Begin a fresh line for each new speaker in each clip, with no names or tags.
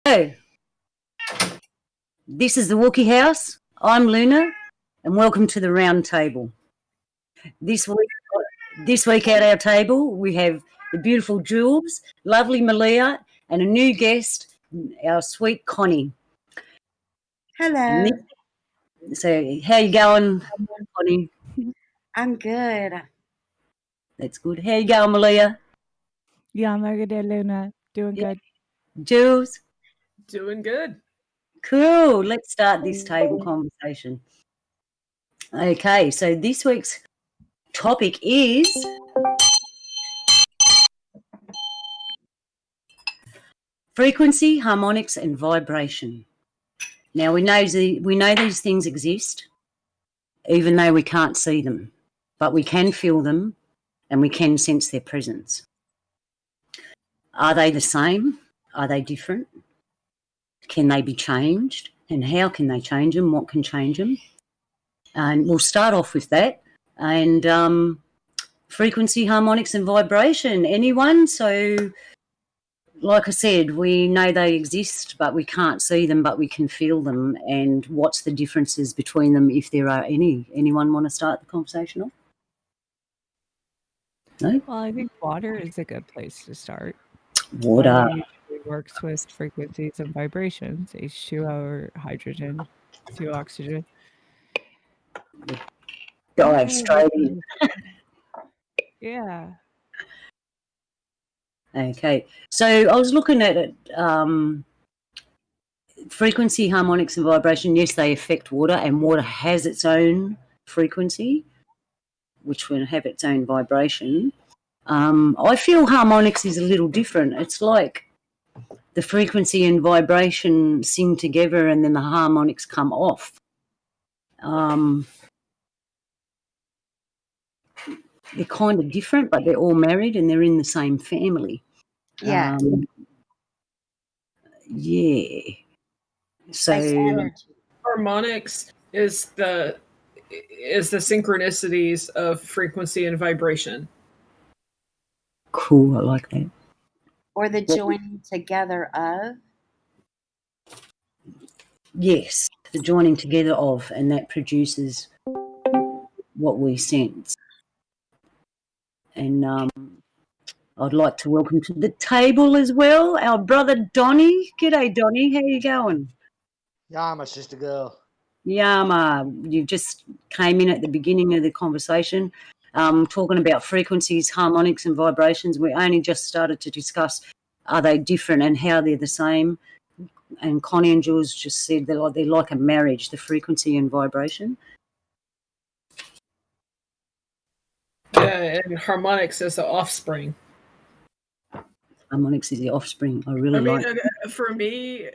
So, this is the Wookie House. I'm Luna, and welcome to the round table. This week at our table, we have the beautiful Jules, lovely Malia, and a new guest, our sweet Connie.
Hello.
So, how you going, Connie?
I'm good.
That's good. How you going, Malia?
Yeah, I'm good, Luna. Doing good.
Jules?
Doing good.
Cool. Let's start this table conversation. Okay, so this week's topic is frequency, harmonics, and vibration. Now, we know these things exist, even though we can't see them, but we can feel them and we can sense their presence. Are they the same? Are they different? Can they be changed? And how can they change them? What can change them? And we'll start off with that. And frequency, harmonics, and vibration. Anyone? So, like I said, we know they exist, but we can't see them, but we can feel them. And what's the differences between them, if there are any? Anyone want to start the conversation off? No?
Well, I think water is a good place to start.
Water
usually works with frequencies and vibrations, H2O or hydrogen, 2 oxygen.
dive straight in.
Yeah.
Okay, so I was looking at it. Frequency, harmonics, and vibration. Yes, they affect water, and water has its own frequency, which will have its own vibration. I feel harmonics is a little different. It's like the frequency and vibration sing together, and then the harmonics come off. They're kind of different, but they're all married and they're in the same family.
Yeah.
Yeah. So
harmonics is the synchronicities of frequency and vibration.
Cool, I like that.
Or the joining together of?
Yes, the joining together of, and that produces what we sense. And I'd like to welcome to the table as well our brother Donnie. G'day, Donnie. How you going?
Yama, sister girl.
Yama, you just came in at the beginning of the conversation talking about frequencies, harmonics and vibrations. We only just started to discuss are they different and how they're the same. And Connie and Jules just said they're like a marriage, the frequency and vibration.
Yeah, and harmonics is the offspring.
Harmonics is the offspring. I mean, like.
For me,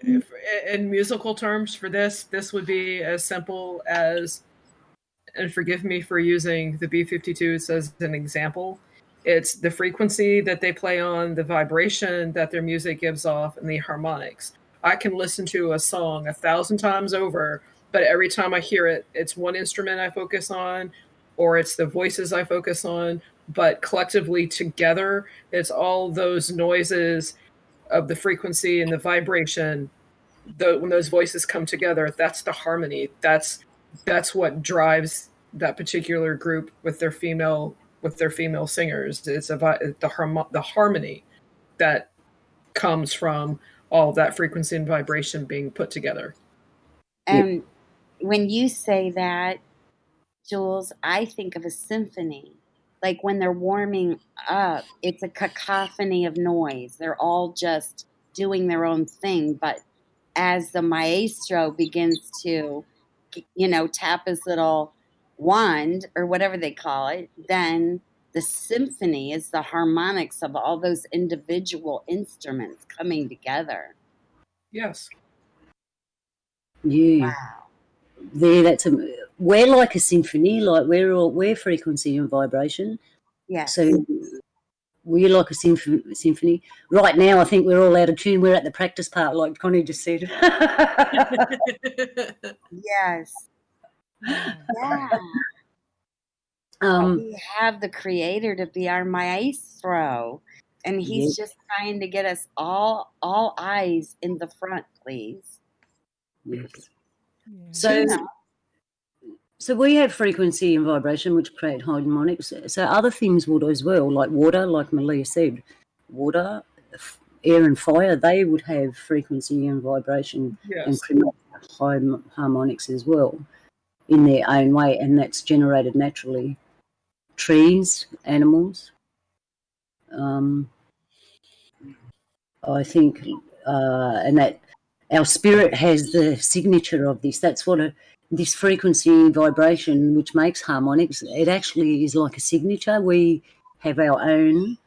in musical terms, for this would be as simple as, and forgive me for using the B-52s as an example. It's the frequency that they play on, the vibration that their music gives off, and the harmonics. I can listen to a song 1,000 times over, but every time I hear it, it's one instrument I focus on, or it's the voices I focus on, but collectively together, it's all those noises of the frequency and the vibration. When those voices come together, that's the harmony. That's what drives that particular group with their female singers. It's the harmony that comes from all that frequency and vibration being put together.
And when you say that, Jules, I think of a symphony. Like when they're warming up, it's a cacophony of noise. They're all just doing their own thing. But as the maestro begins to, tap his little wand or whatever they call it, then the symphony is the harmonics of all those individual instruments coming together.
Yes.
Yeah.
Wow.
We're like a symphony, like we're frequency and vibration.
Yeah.
So we're like a symphony. Right now, I think we're all out of tune. We're at the practice part, like Connie just said.
Yes. Yeah. We have the creator to be our maestro. And he's just trying to get us all eyes in the front, please.
Yes.
Yeah.
So, so we have frequency and vibration, which create harmonics. So other things would as well, like water, like Malia said, water, air and fire, they would have frequency and vibration and
Yes.
create harmonics as well in their own way, and that's generated naturally. Trees, animals. I think, and that our spirit has the signature of this. That's what this frequency and vibration, which makes harmonics, it actually is like a signature. We have our own.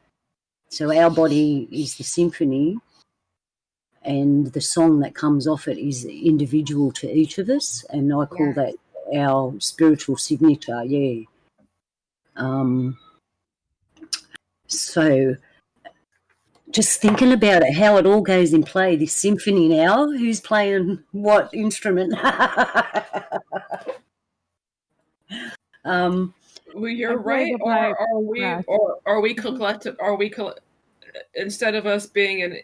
So our body is the symphony, and the song that comes off it is individual to each of us, and I call that our spiritual signature, yeah. So just thinking about it, how it all goes in play, this symphony now, who's playing what instrument?
Well, you're right. Instead of us being an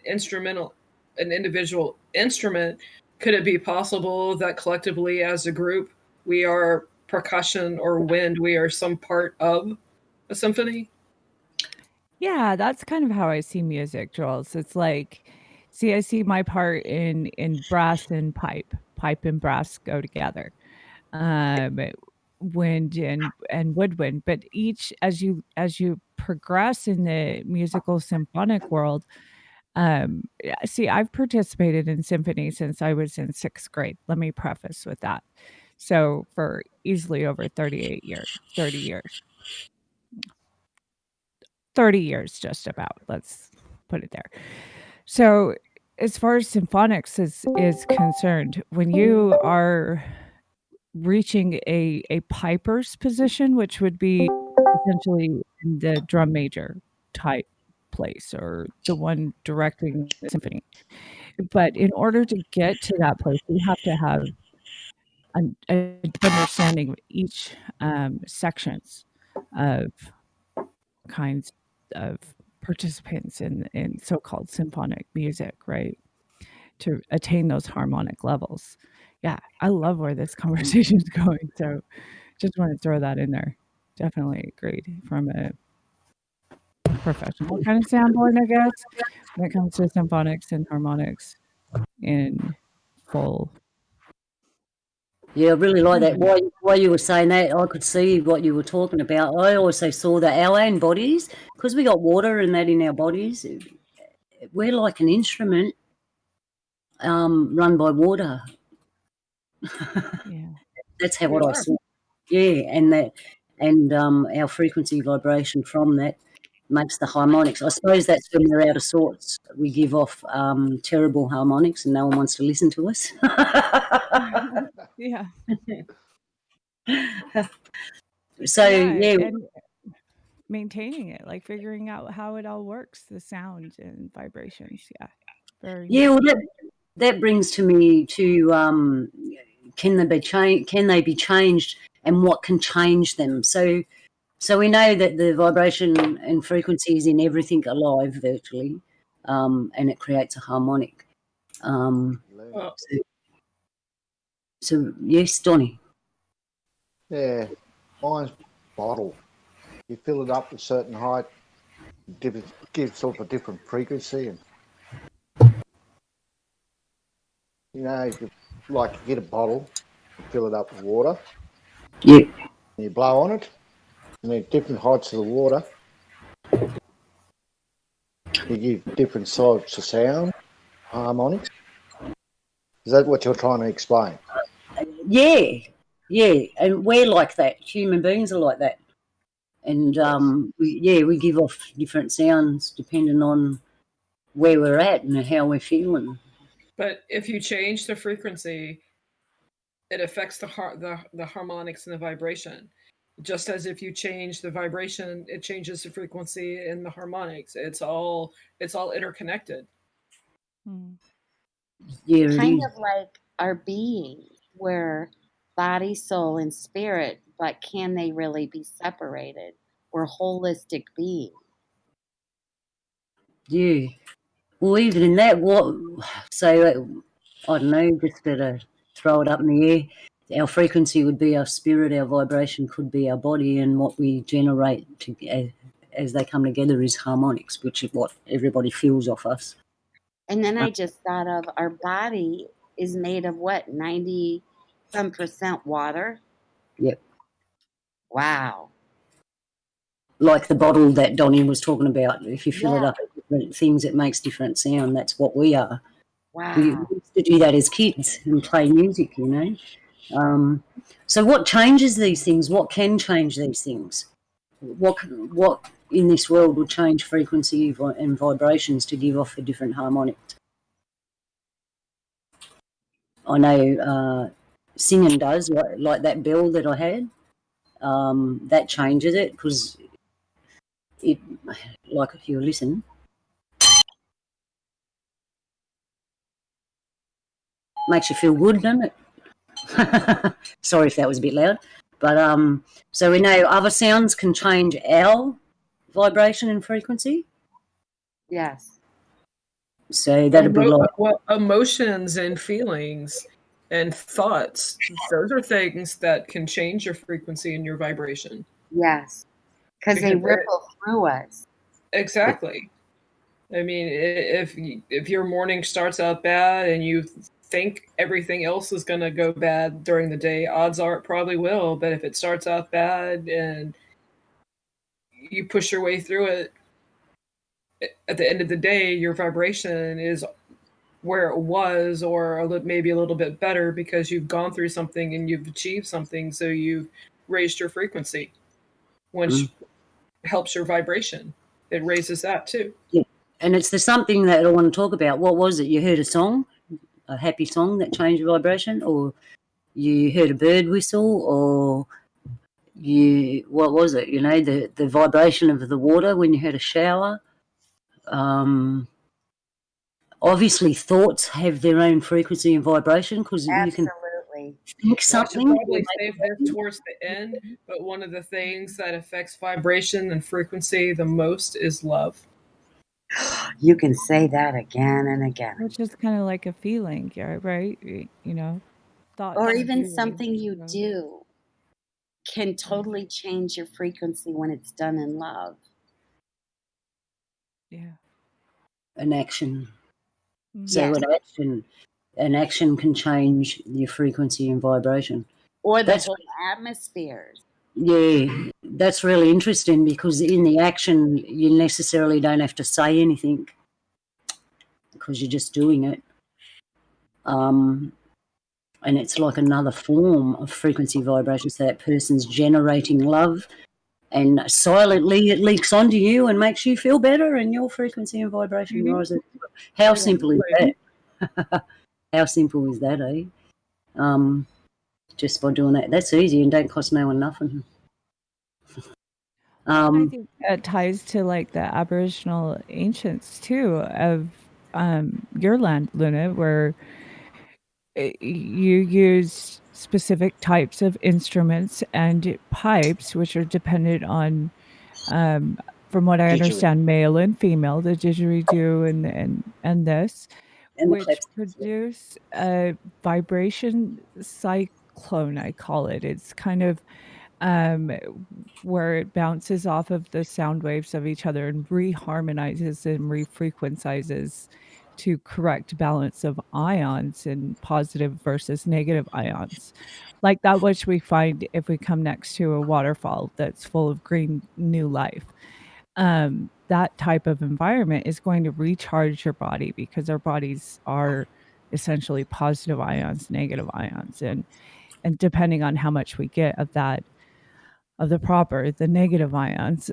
individual instrument, could it be possible that collectively as a group we are percussion or wind? We are some part of a symphony.
Yeah, that's kind of how I see music, Jules. It's like, I see my part in brass and pipe. Pipe and brass go together. Wind and woodwind, but each as you progress in the musical symphonic world, see, I've participated in symphony since I was in 6th grade. Let me preface with that. So for easily over 30 years, just about. Let's put it there. So as far as symphonics is concerned, when you are reaching a piper's position, which would be essentially in the drum major type place, or the one directing the symphony. But in order to get to that place, we have to have a deep understanding of each sections of kinds of participants in so-called symphonic music, right? To attain those harmonic levels. Yeah, I love where this conversation is going. So just want to throw that in there. Definitely agreed from a professional kind of standpoint, I guess, when it comes to symphonics and harmonics in full.
Yeah, I really like that. While you were saying that, I could see what you were talking about. I also saw that our own bodies, because we got water and that in our bodies, we're like an instrument run by water.
Yeah.
That's how what I saw. Yeah, and our frequency vibration from that makes the harmonics. I suppose that's when we're out of sorts. We give off terrible harmonics and no one wants to listen to us.
Yeah.
So, yeah.
And maintaining it, like figuring out how it all works, the sound and vibrations. Yeah. Very
well, that brings to me to can they be changed, and what can change them? So we know that the vibration and frequency is in everything alive virtually, and it creates a harmonic. So yes, Donnie.
Yeah, mine's bottle. You fill it up a certain height, gives off a different frequency, and you get a bottle, you fill it up with water.
Yeah.
And you blow on it, and at different heights of the water, you give different types of sound, harmonics. Is that what you're trying to explain?
Yeah, and we're like that. Human beings are like that, and we give off different sounds depending on where we're at and how we're feeling.
But if you change the frequency, it affects the harmonics and the vibration. Just as if you change the vibration, it changes the frequency and the harmonics. It's all interconnected.
Yeah,
kind of like our being, where body, soul, and spirit, but can they really be separated? We're holistic beings.
Yeah. Well, even in that, I don't know, just to throw it up in the air, our frequency would be our spirit, our vibration could be our body, and what we generate as they come together is harmonics, which is what everybody feels off us.
And then I just thought of our body is made of what, 90-some% water?
Yep.
Wow.
Like the bottle that Donnie was talking about, if you fill it
Yeah.
up with different things, it makes different sound. That's what we are. We
Wow.
used to do that as kids and play music, you know. So what changes these things? What can change these things? What in this world will change frequency and vibrations to give off a different harmonic? I know singing does, like that bell that I had. That changes it because it, like if you listen, makes you feel good, doesn't it? Sorry if that was a bit loud. But so we know other sounds can change our vibration and frequency.
Yes.
So that'd be like
emotions and feelings and thoughts. Those are things that can change your frequency and your vibration.
Yes. Because they ripple through us.
Exactly. I mean, if your morning starts out bad and you think everything else is going to go bad during the day, odds are it probably will. But if it starts out bad and you push your way through it, at the end of the day, your vibration is where it was, or maybe a little bit better because you've gone through something and you've achieved something. So you've raised your frequency, which helps your vibration. It raises that too.
Yeah. And it's the something that I want to talk about. What was it? You heard a song, a happy song that changed your vibration, or you heard a bird whistle, or what was it? You know, the vibration of the water when you had a shower. Obviously, thoughts have their own frequency and vibration because you can think something.
I should probably save this towards the end, but one of the things that affects vibration and frequency the most is love.
You can say that again and again.
Which is kind of like a feeling, right? You know, thoughts
or even something you do can totally change your frequency when it's done in love.
Yeah.
An action. So
Yes.
an action can change your frequency and vibration.
Or the whole atmospheres.
Yeah, that's really interesting because in the action, you necessarily don't have to say anything because you're just doing it. And it's like another form of frequency vibration. So that person's generating love and silently it leaks onto you and makes you feel better and your frequency and vibration rises. How simple is that? How simple is that, eh? Just by doing that. That's easy and don't cost no one nothing.
I think that ties to like the Aboriginal ancients too of your land, Luna, where you use specific types of instruments and pipes, which are dependent on, from what I understand, male and female, the didgeridoo and this, which produce a vibration cyclone, I call it. It's kind of where it bounces off of the sound waves of each other and reharmonizes and refrequentizes to correct balance of ions and positive versus negative ions, like that which we find if we come next to a waterfall that's full of green new life. That type of environment is going to recharge your body because our bodies are essentially positive ions, negative ions, and depending on how much we get of that, of the negative ions,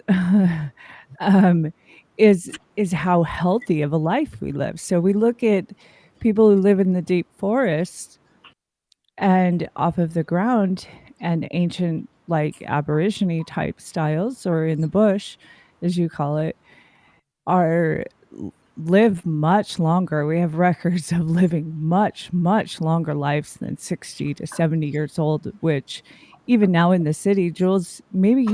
is how healthy of a life we live. So we look at people who live in the deep forest and off of the ground and ancient, like Aborigine type styles, or in the bush, as you call it, live much longer. We have records of living much, much longer lives than 60 to 70 years old, which even now in the city, Jules, maybe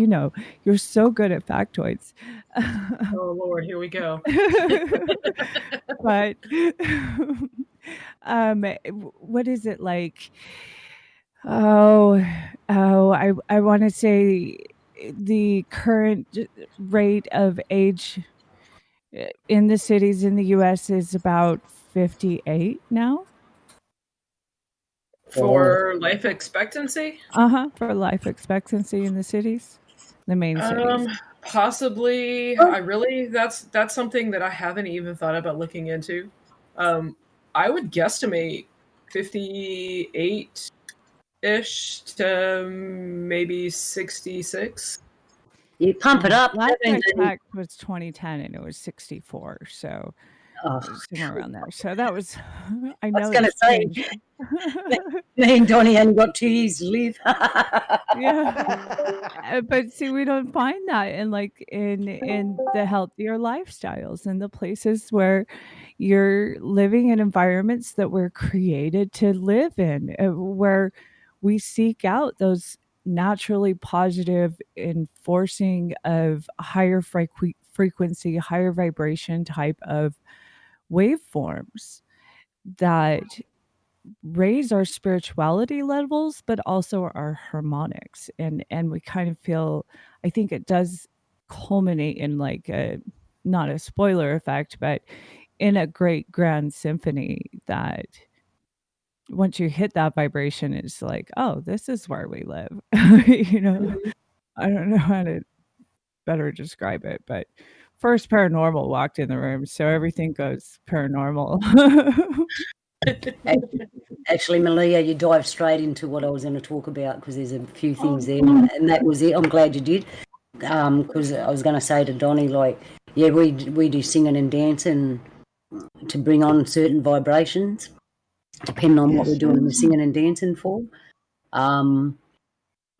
you're so good at factoids.
Oh Lord, here we go.
But what is it like? I want to say the current rate of age in the cities in the US is about 58 now.
For life expectancy?
For life expectancy in the cities, the main cities.
Possibly. That's something that I haven't even thought about looking into. I would guesstimate 58-ish to maybe 66.
You pump it up.
Last I
17.
checked was 2010, and it was 64. So
Oh,
it was somewhere around there. So that was, I
I
know.
was going to
it's
say,
changed.
me and Donnie ain't got 2 years to live.
Yeah. But see, we don't find that in the healthier lifestyles, in the places where you're living in environments that we're created to live in, where we seek out those naturally positive enforcing of higher frequency, higher vibration type of waveforms that raise our spirituality levels, but also our harmonics. And we kind of feel, I think it does culminate in like not a spoiler effect, but in a great grand symphony that once you hit that vibration, it's like, oh, this is where we live. I don't know how to better describe it, but first paranormal walked in the room, so everything goes paranormal.
Actually, Malia, you dive straight into what I was going to talk about because there's a few things there, and that was it. I'm glad you did, because I was going to say to Donnie, like, yeah, we do singing and dancing to bring on certain vibrations, depending on what we're doing the singing and dancing for.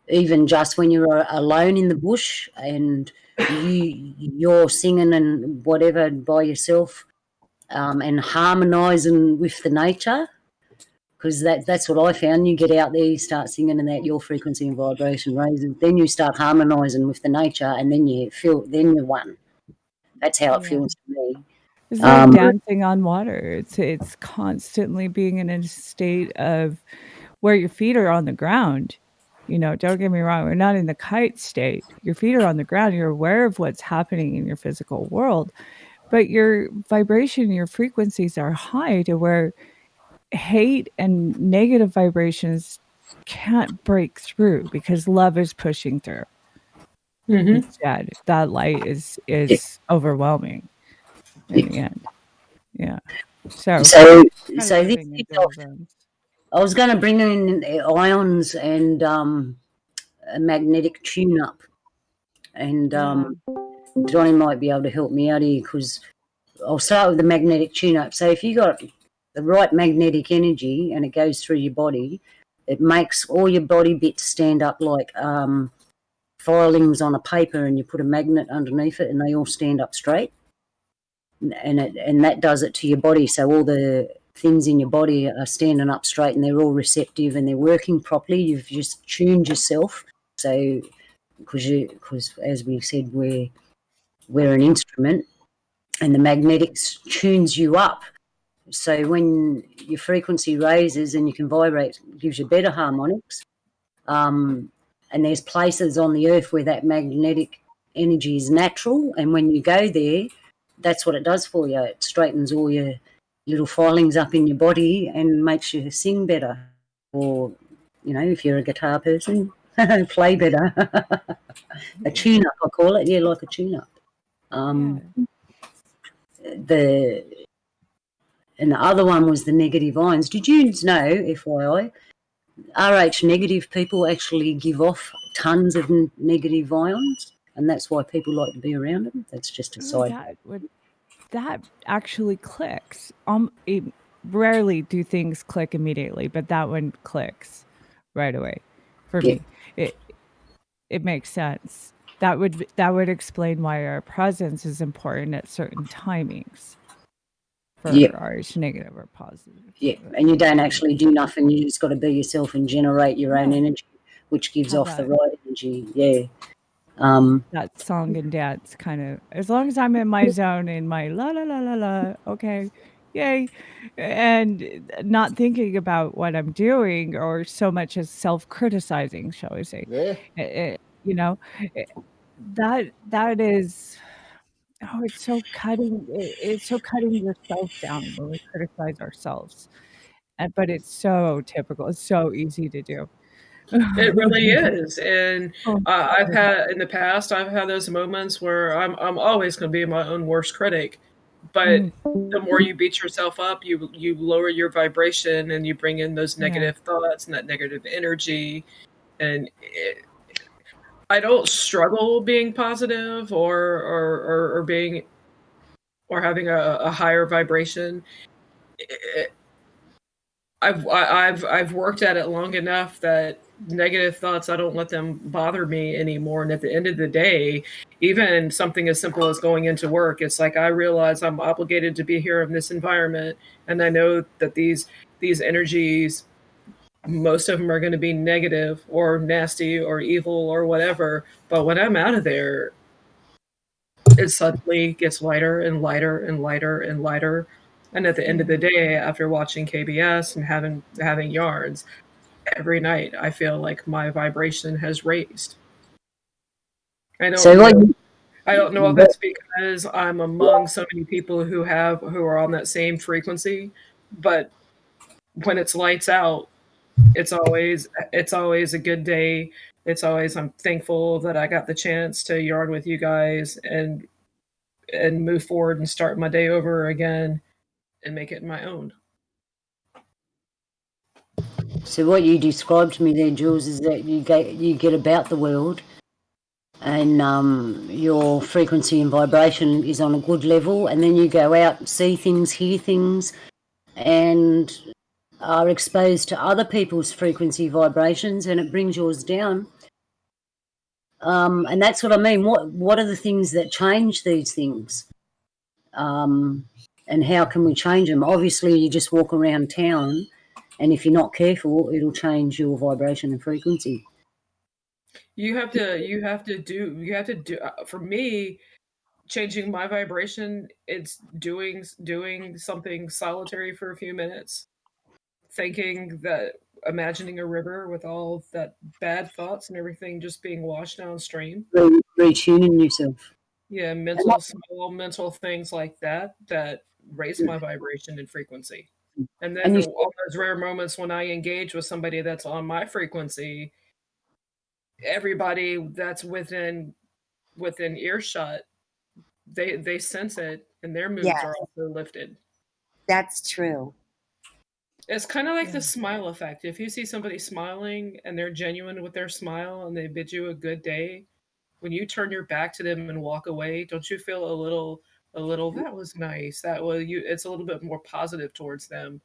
Even just when you're alone in the bush and you're singing and whatever by yourself, and harmonising with the nature, because that's what I found. You get out there, you start singing, and that your frequency and vibration raises. Then you start harmonising with the nature, and then you're one. That's how it feels to me.
It's like dancing on water. It's constantly being in a state of where your feet are on the ground. Don't get me wrong, we're not in the kite state. Your feet are on the ground. You're aware of what's happening in your physical world, but your vibration, your frequencies are high to where hate and negative vibrations can't break through because love is pushing through. Instead, that light is overwhelming in the end. Yeah. So
this I was going to bring in ions and a magnetic tune-up, and Johnny might be able to help me out here because I'll start with the magnetic tune-up. So if you got the right magnetic energy and it goes through your body, it makes all your body bits stand up like filings on a paper, and you put a magnet underneath it and they all stand up straight. And that does it to your body. So all the things in your body are standing up straight and they're all receptive and they're working properly. You've just tuned yourself. So because as we said, we're an instrument, and the magnetics tunes you up. So when your frequency raises and you can vibrate, it gives you better harmonics. And there's places on the earth where that magnetic energy is natural, and when you go there, that's what it does for you. It straightens all your little filings up in your body and makes you sing better. Or, if you're a guitar person, play better. A tune-up, I call it. Yeah, like a tune-up. The other one was the negative ions. Did you know, FYI, RH negative people actually give off tons of negative ions, and that's why people like to be around them? That's just a side.
That actually clicks. Rarely do things click immediately, but that one clicks right away for me. It makes sense. That would explain why our presence is important at certain timings for RH negative or positive.
Yeah, and you don't actually do nothing. You just got to be yourself and generate your own energy. which gives
Have
off the
that.
right energy. Yeah.
That song and dance kind of, as long as I'm in my zone, in my la la la la la, okay, yay, and not thinking about what I'm doing or so much as self-criticizing, shall we say?
Yeah.
You know, that is, oh, it's so cutting. It's so cutting yourself down when we criticize ourselves, but it's so typical. It's so easy to do.
It really is, and
Oh,
I've had in the past. I've had those moments where I'm always going to be my own worst critic, but the more you beat yourself up, you lower your vibration and you bring in those
yeah.
negative thoughts and that negative energy. And I don't struggle being positive or being or having a higher vibration. I've worked at it long enough that negative thoughts, I don't let them bother me anymore. And at the end of the day, even something as simple as going into work, it's like I realize I'm obligated to be here in this environment, and I know that these energies, most of them are going to be negative or nasty or evil or whatever. But when I'm out of there, it suddenly gets lighter and lighter and lighter and lighter. And at the end of the day, after watching KBS and having yarns, every night I feel like my vibration has raised. I don't
So what?
know. I don't know if it's because I'm among so many people who are on that same frequency, but when it's lights out, it's always a good day. It's always I'm thankful that I got the chance to yarn with you guys and move forward and start my day over again and make it my own.
So what you described to me there, Jules, is that you get about the world, and your frequency and vibration is on a good level, and then you go out, see things, hear things, and are exposed to other people's frequency vibrations, and it brings yours down. And that's what I mean. What are the things that change these things? And how can we change them? Obviously, you just walk around town, and if you're not careful, it'll change your vibration and frequency.
You have to do. For me, changing my vibration, it's doing something solitary for a few minutes, imagining a river with all that bad thoughts and everything just being washed downstream.
Retuning yourself.
Yeah, small mental things like that raise my vibration and frequency. And then all those rare moments when I engage with somebody that's on my frequency, everybody that's within earshot, they sense it, and their moods
Yes.
are also lifted.
That's true.
It's kind of like the smile effect. If you see somebody smiling and they're genuine with their smile and they bid you a good day, when you turn your back to them and walk away, don't you feel a little that was nice? It's a little bit more positive towards them.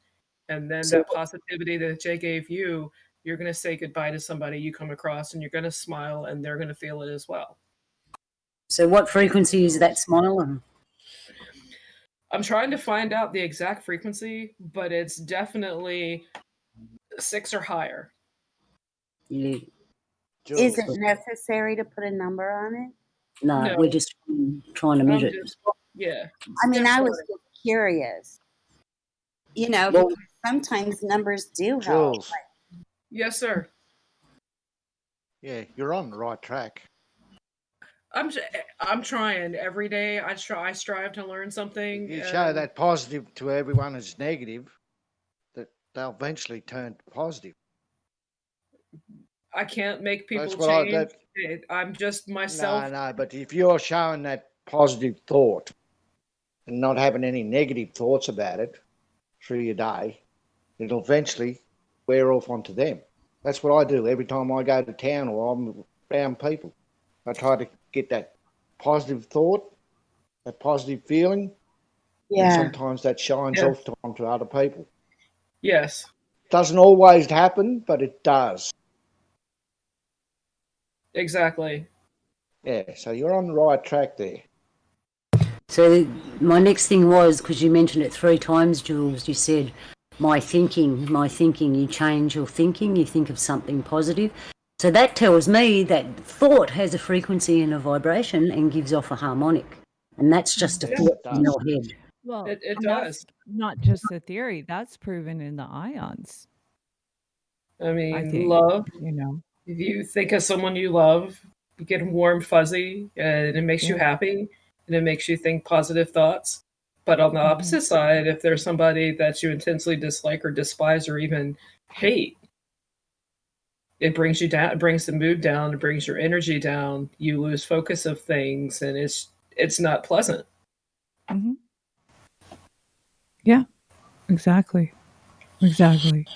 And then that positivity that Jay gave you, you're going to say goodbye to somebody you come across and you're going to smile and they're going to feel it as well.
So what frequency is that smile on?
I'm trying to find out the exact frequency, but it's definitely 6 or higher.
Yeah.
Is it necessary to put a number on it?
No, we're just trying to measure it.
Yeah.
I mean, I was just curious. Because sometimes numbers do help.
Jules.
Yes, sir.
Yeah, you're on the right track.
I'm trying every day. I strive to learn something.
You show that positive to everyone who's negative, that they'll eventually turn positive.
I can't make people change. I'm just myself.
No, but if you're showing that positive thought and not having any negative thoughts about it through your day, it'll eventually wear off onto them. That's what I do every time I go to town or I'm around people. I try to get that positive thought, that positive feeling.
Yeah.
And sometimes that shines off onto other people.
Yes.
Doesn't always happen, but it does.
Exactly.
Yeah, so you're on the right track there.
So my next thing was, because you mentioned it 3 times, Jules, you said, my thinking, you change your thinking, you think of something positive. So that tells me that thought has a frequency and a vibration and gives off a harmonic. And that's just a
Yes,
thought
it
in
does.
your head.
Well,
It
and
does.
that's not just a theory, that's proven in the ions,
I
I
mean,
think,
love.
you know.
If you think of someone you love, you get warm, fuzzy, and it makes you
Yeah.
happy, and it makes you think positive thoughts. But on the
Mhm.
opposite side, if there's somebody that you intensely dislike or despise or even hate, it brings you down, it brings the mood down, it brings your energy down. You lose focus of things, and it's not pleasant.
Mhm. Yeah, exactly. Exactly.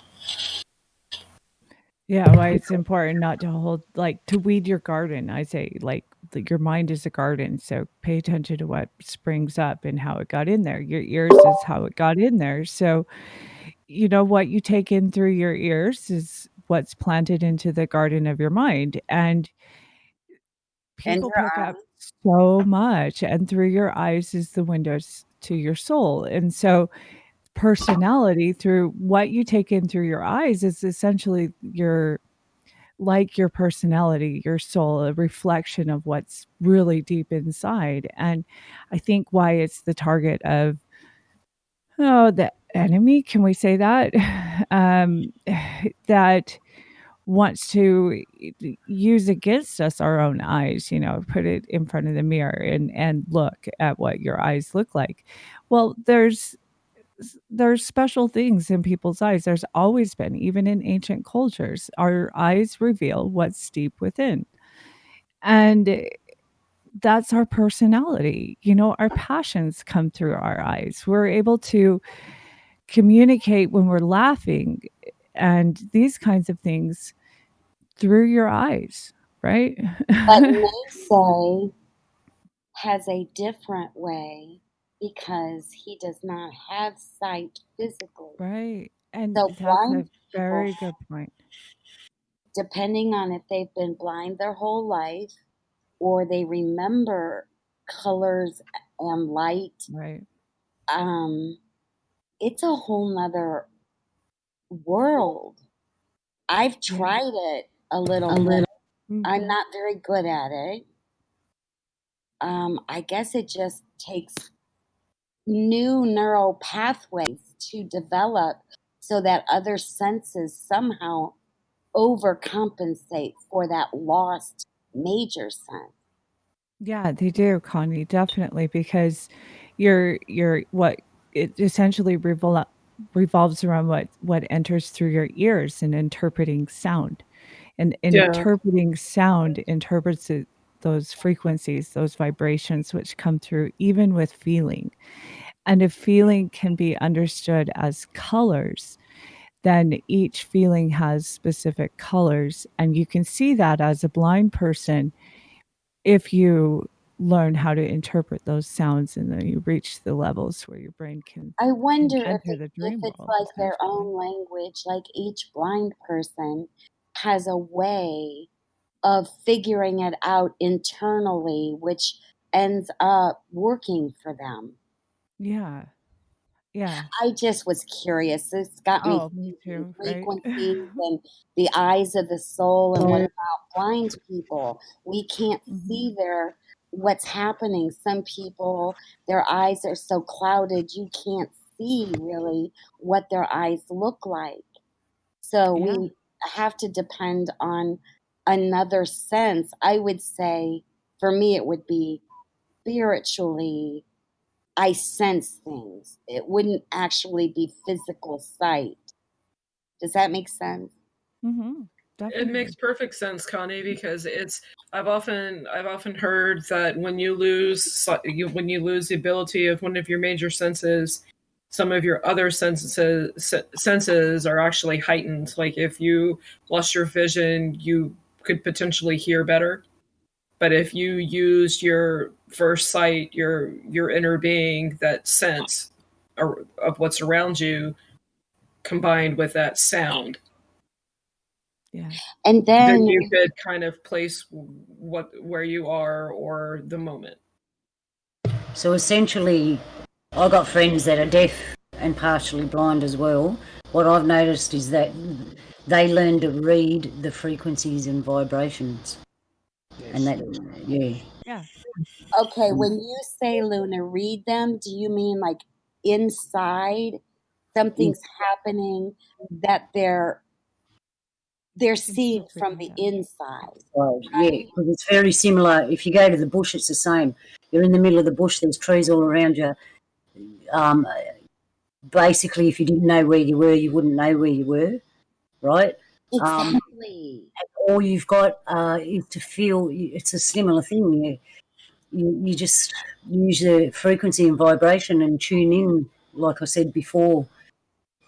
Yeah, why it's important not to hold like, to weed your garden, I say, like, your mind is a garden, so pay attention to what springs up and how it got in there. Your ears is how it got in there, so, you know, what you take in through your ears is what's planted into the garden of your mind, and
And
people
your
pick up
eyes.
so much, and through your eyes is the windows to your soul, and so personality through what you take in through your eyes is essentially your personality, your soul, a reflection of what's really deep inside. And I think why it's the target of, the enemy, can we say that? Um, that wants to use against us our own eyes, you know, put it in front of the mirror and look at what your eyes look like. Well, there's special things in people's eyes. There's always been, even in ancient cultures, our eyes reveal what's deep within. And that's our personality. You know, our passions come through our eyes. We're able to communicate when we're laughing and these kinds of things through your eyes, right?
But Nase has a different way because he does not have sight physically.
Right. And
So
that's
blind
a
people,
very good point.
depending on if they've been blind their whole life or they remember colors and light,
Right.
it's a whole nother world. I've
Yeah.
tried it a little bit. I'm
Mhm.
not very good at it. I guess it just takes new neural pathways to develop so that other senses somehow overcompensate for that lost major sense.
Yeah, they do, Connie, definitely, because you're what it essentially revolves around what enters through your ears and interpreting sound. And
Yeah.
interpreting sound interprets those frequencies, those vibrations which come through even with feeling. And if feeling can be understood as colors, then each feeling has specific colors. And you can see that as a blind person if you learn how to interpret those sounds and then you reach the levels where your brain can
I wonder if
enter the dream
it's
world,
like their
essentially.
own language, like each blind person has a way of figuring it out internally, which ends up working for them.
Yeah. Yeah.
I just was curious. This got me
Oh, me
thinking
too, right?
frequencies and the eyes of the soul. And what about blind people? We can't see
Mhm.
what's happening. Some people, their eyes are so clouded, you can't see really what their eyes look like. So
Yeah.
we have to depend on another sense. I would say for me, it would be spiritually, I sense things. It wouldn't actually be physical sight. Does that make sense?
Mhm.
It makes
Definitely.
perfect sense, Connie, because I've often heard that when you lose the ability of one of your major senses, some of your other senses are actually heightened. Like if you lost your vision, you could potentially hear better. But if you use your first sight, your inner being, that sense of what's around you, combined with that sound,
Yeah.
And
then
then,
you could kind of place where you are or the moment.
So essentially, I got friends that are deaf and partially blind as well. what I've noticed is that they learn to read the frequencies and vibrations.
Yes.
And that, yeah.
Yeah.
Okay, when you say, Luna, read them, do you mean like inside something's happening that they're seeing from the inside?
Right, yeah, because it's very similar. If you go to the bush, it's the same. You're in the middle of the bush, there's trees all around you. Basically, if you didn't know where you were, you wouldn't know where you were, right?
Exactly.
All you've got is to feel. It's a similar thing. You just use the frequency and vibration and tune in, like I said before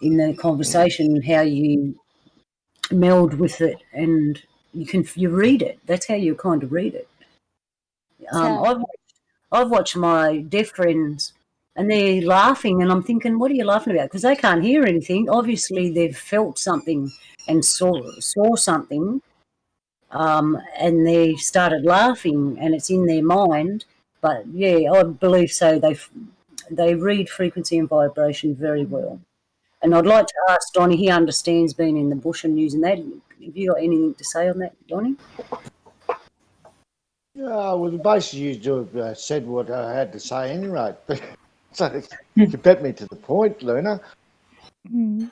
in the conversation, how you meld with it, and you read it. That's how you kind of read it. I've watched my deaf friends, and they're laughing, and I'm thinking, what are you laughing about? Because they can't hear anything. Obviously, they've felt something and saw something, and they started laughing, and it's in their mind. But yeah, I believe so. They read frequency and vibration very well. And I'd like to ask Donnie. He understands being in the bush and using that. Have you got anything to say on that, Donnie?
Yeah, well, basically you said what I had to say anyway. So you bet me to the point, Luna.
Mhm.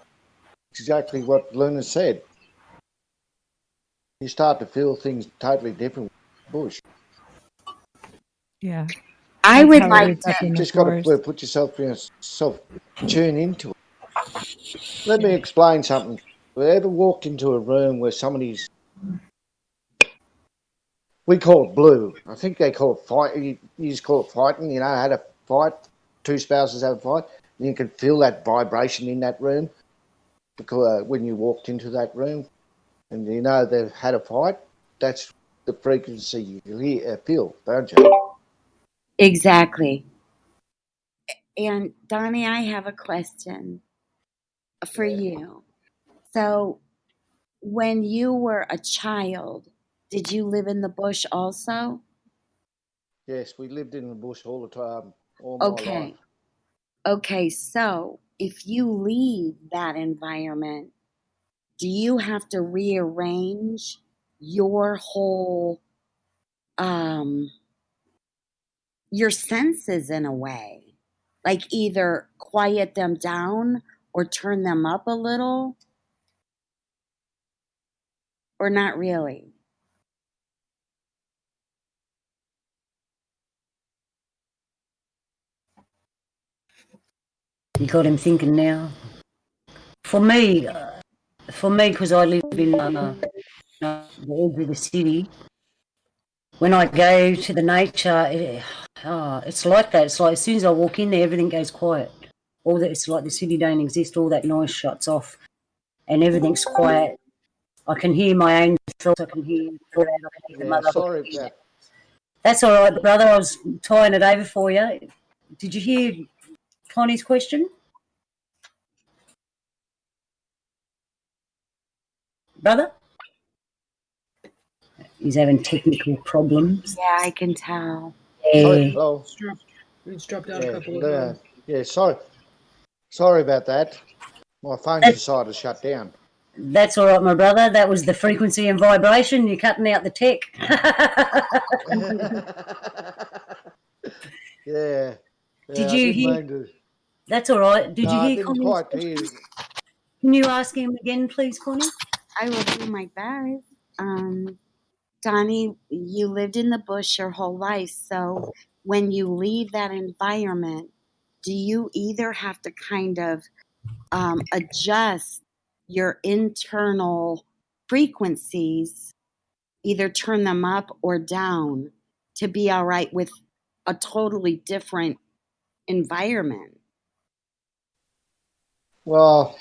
Exactly what Luna said. You start to feel things totally different with the bush.
Yeah.
I
That's
would
how it
like
is up
to.
in the
Just got to
forest.
put yourself tune into it. Let me explain something. Have you ever walked into a room where somebody's, we call it blue. I think they call it fight. You just call it fighting. You know, had a fight. Two spouses have a fight. And you can feel that vibration in that room because when you walked into that room, and you know they've had a fight. That's the frequency you feel, don't you?
Exactly. And Donnie, I have a question for you. So, when you were a child, did you live in the bush also?
Yes, we lived in the bush all the time, all my life.
Okay. Okay, so if you leave that environment, do you have to rearrange your whole your senses in a way? Like either quiet them down or turn them up a little? Or not really?
You got him thinking now. For me, because I live in the edge of the city, when I go to the nature, it's like that. It's like as soon as I walk in there, everything goes quiet. It's like the city don't exist. All that noise shuts off, and everything's quiet. I can hear my own thoughts. I can hear the crowd. I can hear the
Yeah,
mother.
sorry about.
That's all right, brother. I was tying it over for you. Did you hear Connie's question, brother? He's having technical problems.
Yeah, I can tell.
Sorry,
Yeah.
hello.
It's dropped down a
Yeah,
couple of times.
yeah. Sorry about that. My phone's decided to shut down.
That's all right, my brother. That was the frequency and vibration. You're cutting out the tech.
Yeah.
Did
I
you
didn't
hear?
mean to.
That's all right. Did
No,
you
I
hear
didn't
Connie's
quite
question?
hear.
Can you ask him again, please, Connie?
I will do my best. Donnie, you lived in the bush your whole life, so when you leave that environment, do you either have to kind of adjust your internal frequencies, either turn them up or down to be all right with a totally different environment?
Well,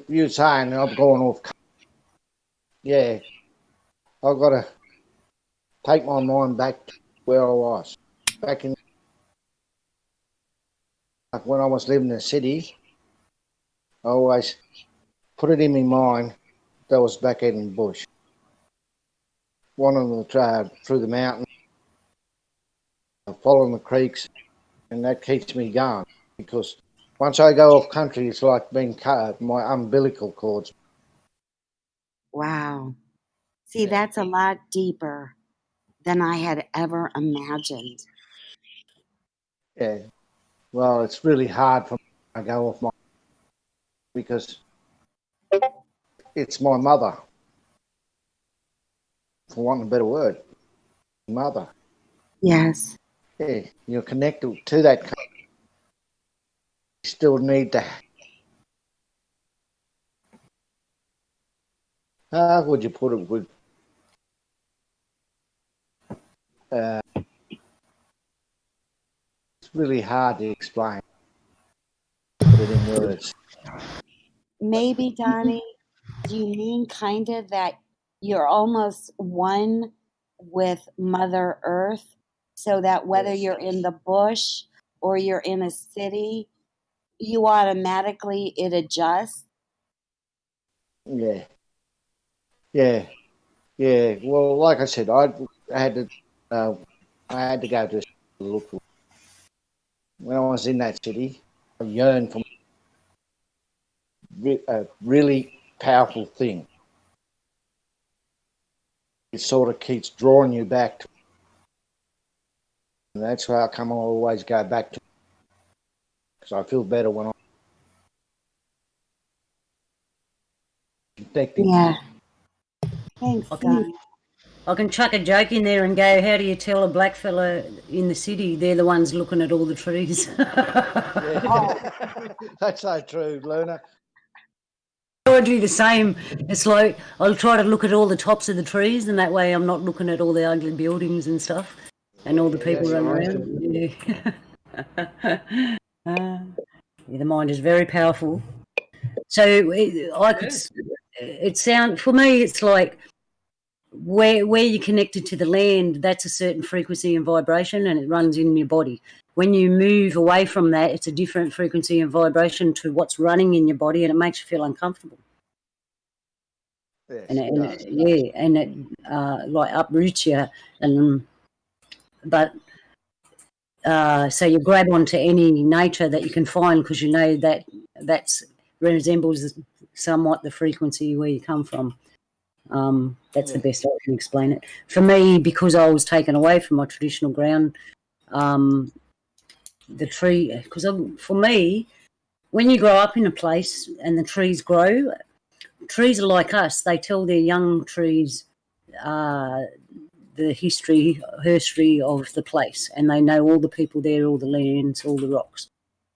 you're saying I'm going off. Yeah, I've got to take my mind back to where I was. Back in, like when I was living in the city, I always put it in my mind that I was back in the bush. Wanting to try through the mountain, following the creeks, and that keeps me going because Once I go off country, it's like being cut. My umbilical cords.
Wow. See,
Yeah.
that's a lot deeper than I had ever imagined.
Yeah. Well, it's really hard for me to go off my because it's my mother, for want of a better word. Mother.
Yes.
Yeah. You're connected to that. You still need to. How would you put it? It's really hard to explain. Put it in words.
Maybe, Donnie, do you mean kind of that you're almost one with Mother Earth so that whether
Yes.
you're in the bush or you're in a city, you automatically, it adjusts?
Yeah. Yeah. Yeah. Well, like I said, I had to. I had to go to look. When I was in that city, I yearned for a really powerful thing. It sort of keeps drawing you back to. And that's how come I always go back to. Because I feel better when I'm connected.
Yeah. Thanks,
I can,
Donnie.
I can chuck a joke in there and go, how do you tell a black fella in the city? They're the ones looking at all the trees.
Yeah. That's so true, Luna.
I do the same. It's like I'll try to look at all the tops of the trees, and that way I'm not looking at all the ugly buildings and stuff, and all the people
that's
running
right.
around. Yeah. Yeah, the mind is very powerful. So it sound for me. It's like where you're connected to the land. That's a certain frequency and vibration, and it runs in your body. When you move away from that, it's a different frequency and vibration to what's running in your body, and it makes you feel uncomfortable.
Yes,
And
it does.
it like uproots you, but so you grab onto any nature that you can find because you know that resembles somewhat the frequency where you come from. That's the best I can explain it. For me, because I was taken away from my traditional ground, the tree, because for me, when you grow up in a place and the trees grow, trees are like us. They tell their young trees the history of the place, and they know all the people there, all the lands, all the rocks.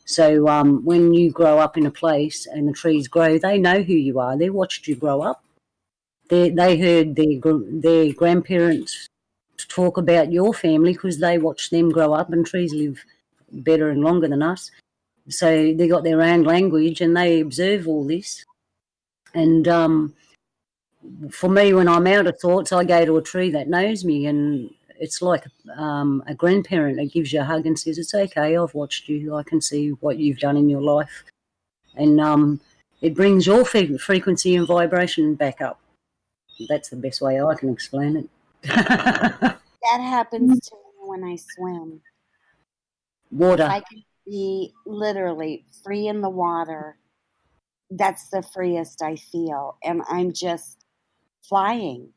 So when you grow up in a place and the trees grow, they know who you are. They watched you grow up. They heard their grandparents talk about your family because they watched them grow up, and trees live better and longer than us. So they got their own language and they observe all this. And for me, when I'm out of thoughts, I go to a tree that knows me, and it's like a grandparent that gives you a hug and says, "It's okay, I've watched you. I can see what you've done in your life." And it brings your frequency and vibration back up. That's the best way I can explain it.
That happens to me when I swim.
Water.
If I can be literally free in the water, that's the freest I feel. And I'm just flying.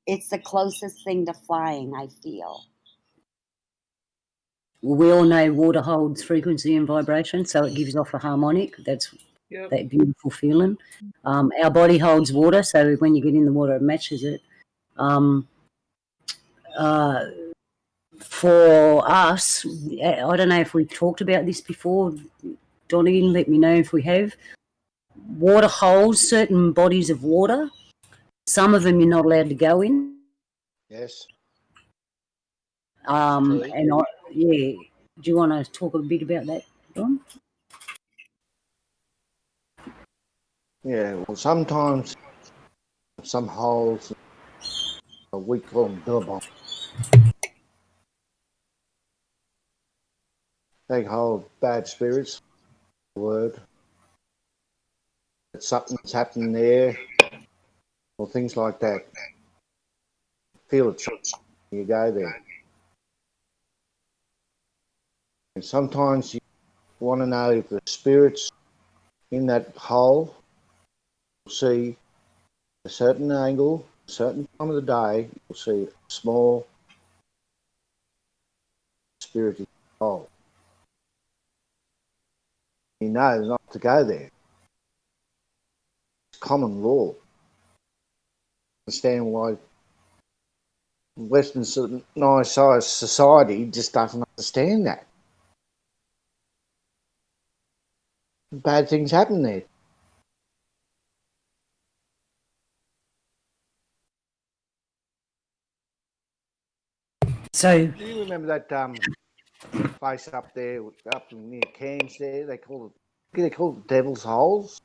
It's the closest thing to flying, I feel.
We all know water holds frequency and vibration, so it gives off a harmonic. That's that beautiful feeling. Our body holds water, so when you get in the water, it matches it. For us, I don't know if we've talked about this before. Donnie, let me know if we have. Water holds certain bodies of water. Some of them you're not allowed to go in.
Yes.
And do you want to talk a bit about that, Don?
Yeah. Well, sometimes some holes, we call them billabong. They hold bad spirits. Word. That something's happening there, or things like that. Feel it. You go there. And sometimes want to know if the spirits in that hole see a certain angle, a certain time of the day, you'll see a small spirit in the hole. You know not to go there. It's common law. Understand why Western civilized society just doesn't understand that. Bad things happen there.
So,
Do you remember that place up there, up near Cairns there? They call it Devil's Holes.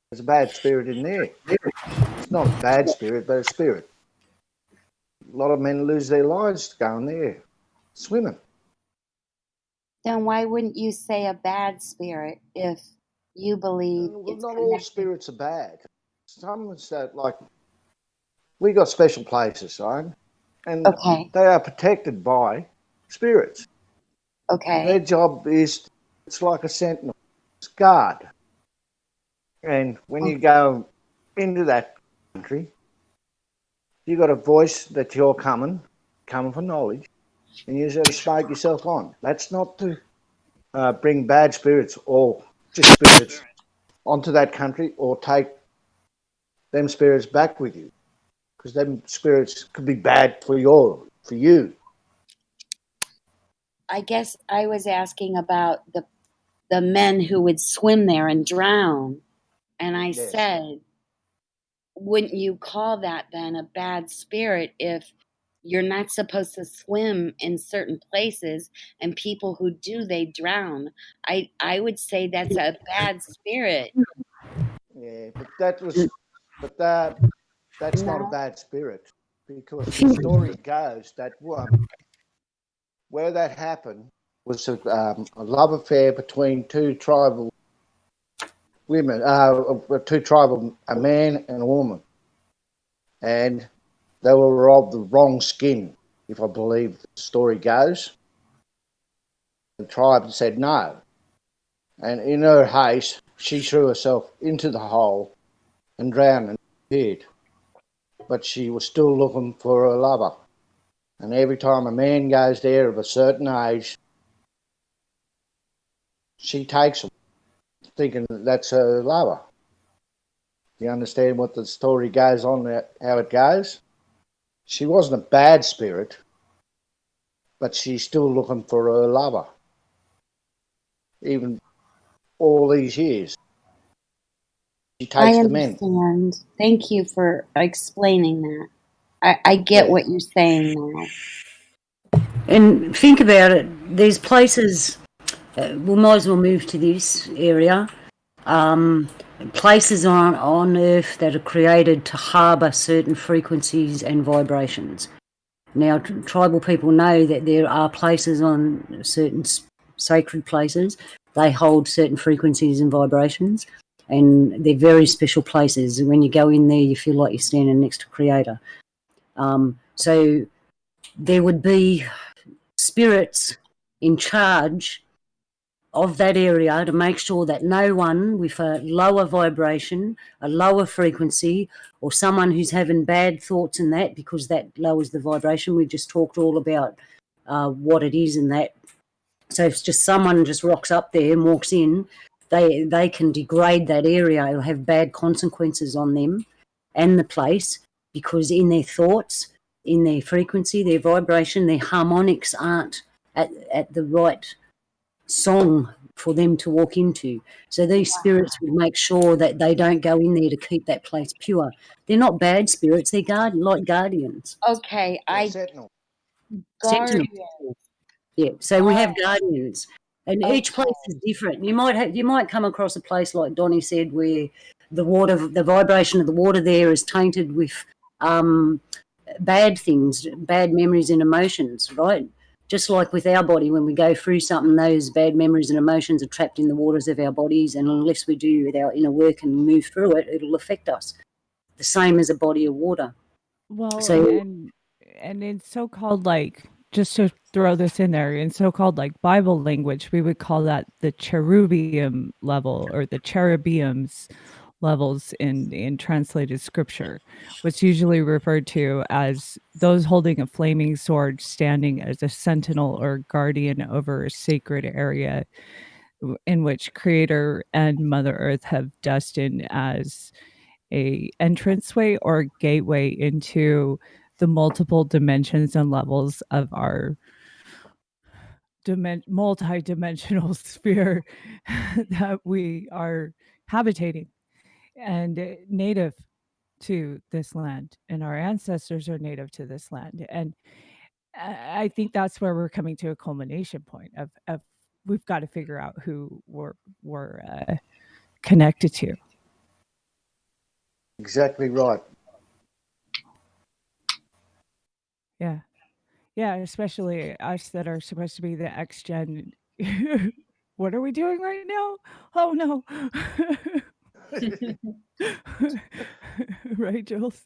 There's a bad spirit in there. It's not a bad spirit, but a spirit. A lot of men lose their lives going there, swimming.
Then why wouldn't you say a bad spirit if you believe
Well,
it's
not all
connected?
spirits are bad. Some that like we got special places, right? And
Okay.
they are protected by spirits. Their
Okay.
job is it's like a sentinel, it's guard. And when you go into that country, you got a voice that you're coming for knowledge, and you just smoke yourself on. That's not to bring bad spirits or just spirits onto that country or take them spirits back with you, because them spirits could be bad for you.
I guess I was asking about the men who would swim there and drown. And I
Yes.
said, wouldn't you call that then a bad spirit if you're not supposed to swim in certain places and people who do, they drown? I would say that's a bad spirit.
Yeah, but that's not a
No?
bad spirit, because the story goes that where that happened was a love affair between two tribal women, a man and a woman, and they were of the wrong skin, if I believe the story goes. The tribe said no, and in her haste, she threw herself into the hole and drowned and disappeared. But she was still looking for her lover. And every time a man goes there of a certain age, she takes him, thinking that that's her lover. You understand what the story goes on, how it goes? She wasn't a bad spirit, but she's still looking for her lover, even all these years. She
I
takes the men.
understand. Thank you for explaining that. I get
Yeah.
what you're saying now.
and think about it, there's places, we might as well move to this area, places on Earth that are created to harbour certain frequencies and vibrations. Now, tribal people know that there are places on certain sacred places, they hold certain frequencies and vibrations, and they're very special places. When you go in there, you feel like you're standing next to Creator. So there would be spirits in charge of that area to make sure that no one with a lower vibration, a lower frequency, or someone who's having bad thoughts and that, because that lowers the vibration. We just talked all about what it is and that. So if just someone just rocks up there and walks in, they can degrade that area. It'll have bad consequences on them and the place, because in their thoughts, in their frequency, their vibration, their harmonics aren't at the right song for them to walk into. So these spirits would make sure that they don't go in there to keep that place pure. They're not bad spirits, they're like guardians.
Okay,
Sentinel.
Sentinel.
guardian.
Yeah, so we have guardians, and each
Okay.
place is different. You might come across a place like Donnie said, where the vibration of the water there is tainted with bad things, bad memories and emotions, right? Just like with our body, when we go through something, those bad memories and emotions are trapped in the waters of our bodies, and unless we do our inner work and move through it, it'll affect us. The same as a body of water.
Well,
So
and in so-called like just to throw this in there, in so-called like Bible language, we would call that the cherubium level or the cherubiums levels in translated scripture, what's usually referred to as those holding a flaming sword standing as a sentinel or guardian over a sacred area in which Creator and Mother Earth have destined as a entranceway or gateway into the multiple dimensions and levels of our multi-dimensional sphere that we are habitating and native to this land, and our ancestors are native to this land. And I think that's where we're coming to a culmination point of we've got to figure out who we're connected to.
Exactly right.
Yeah. Yeah, especially us that are supposed to be the X gen. What are we doing right now? Oh no. Right, Jules?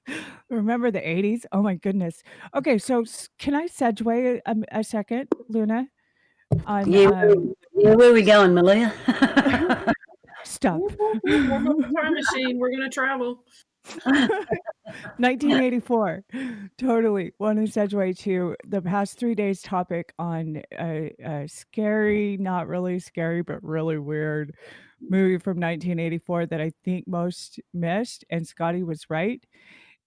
Remember the 80s? Oh my goodness. Okay, so can I segue a second, Luna? On
Yeah, where are we going, Malia?
stuff.
We're on the time machine. We're gonna travel.
1984. Totally. Want to segue to the past 3 days topic on a scary, not really scary, but really weird movie from 1984 that I think most missed. And Scotty was right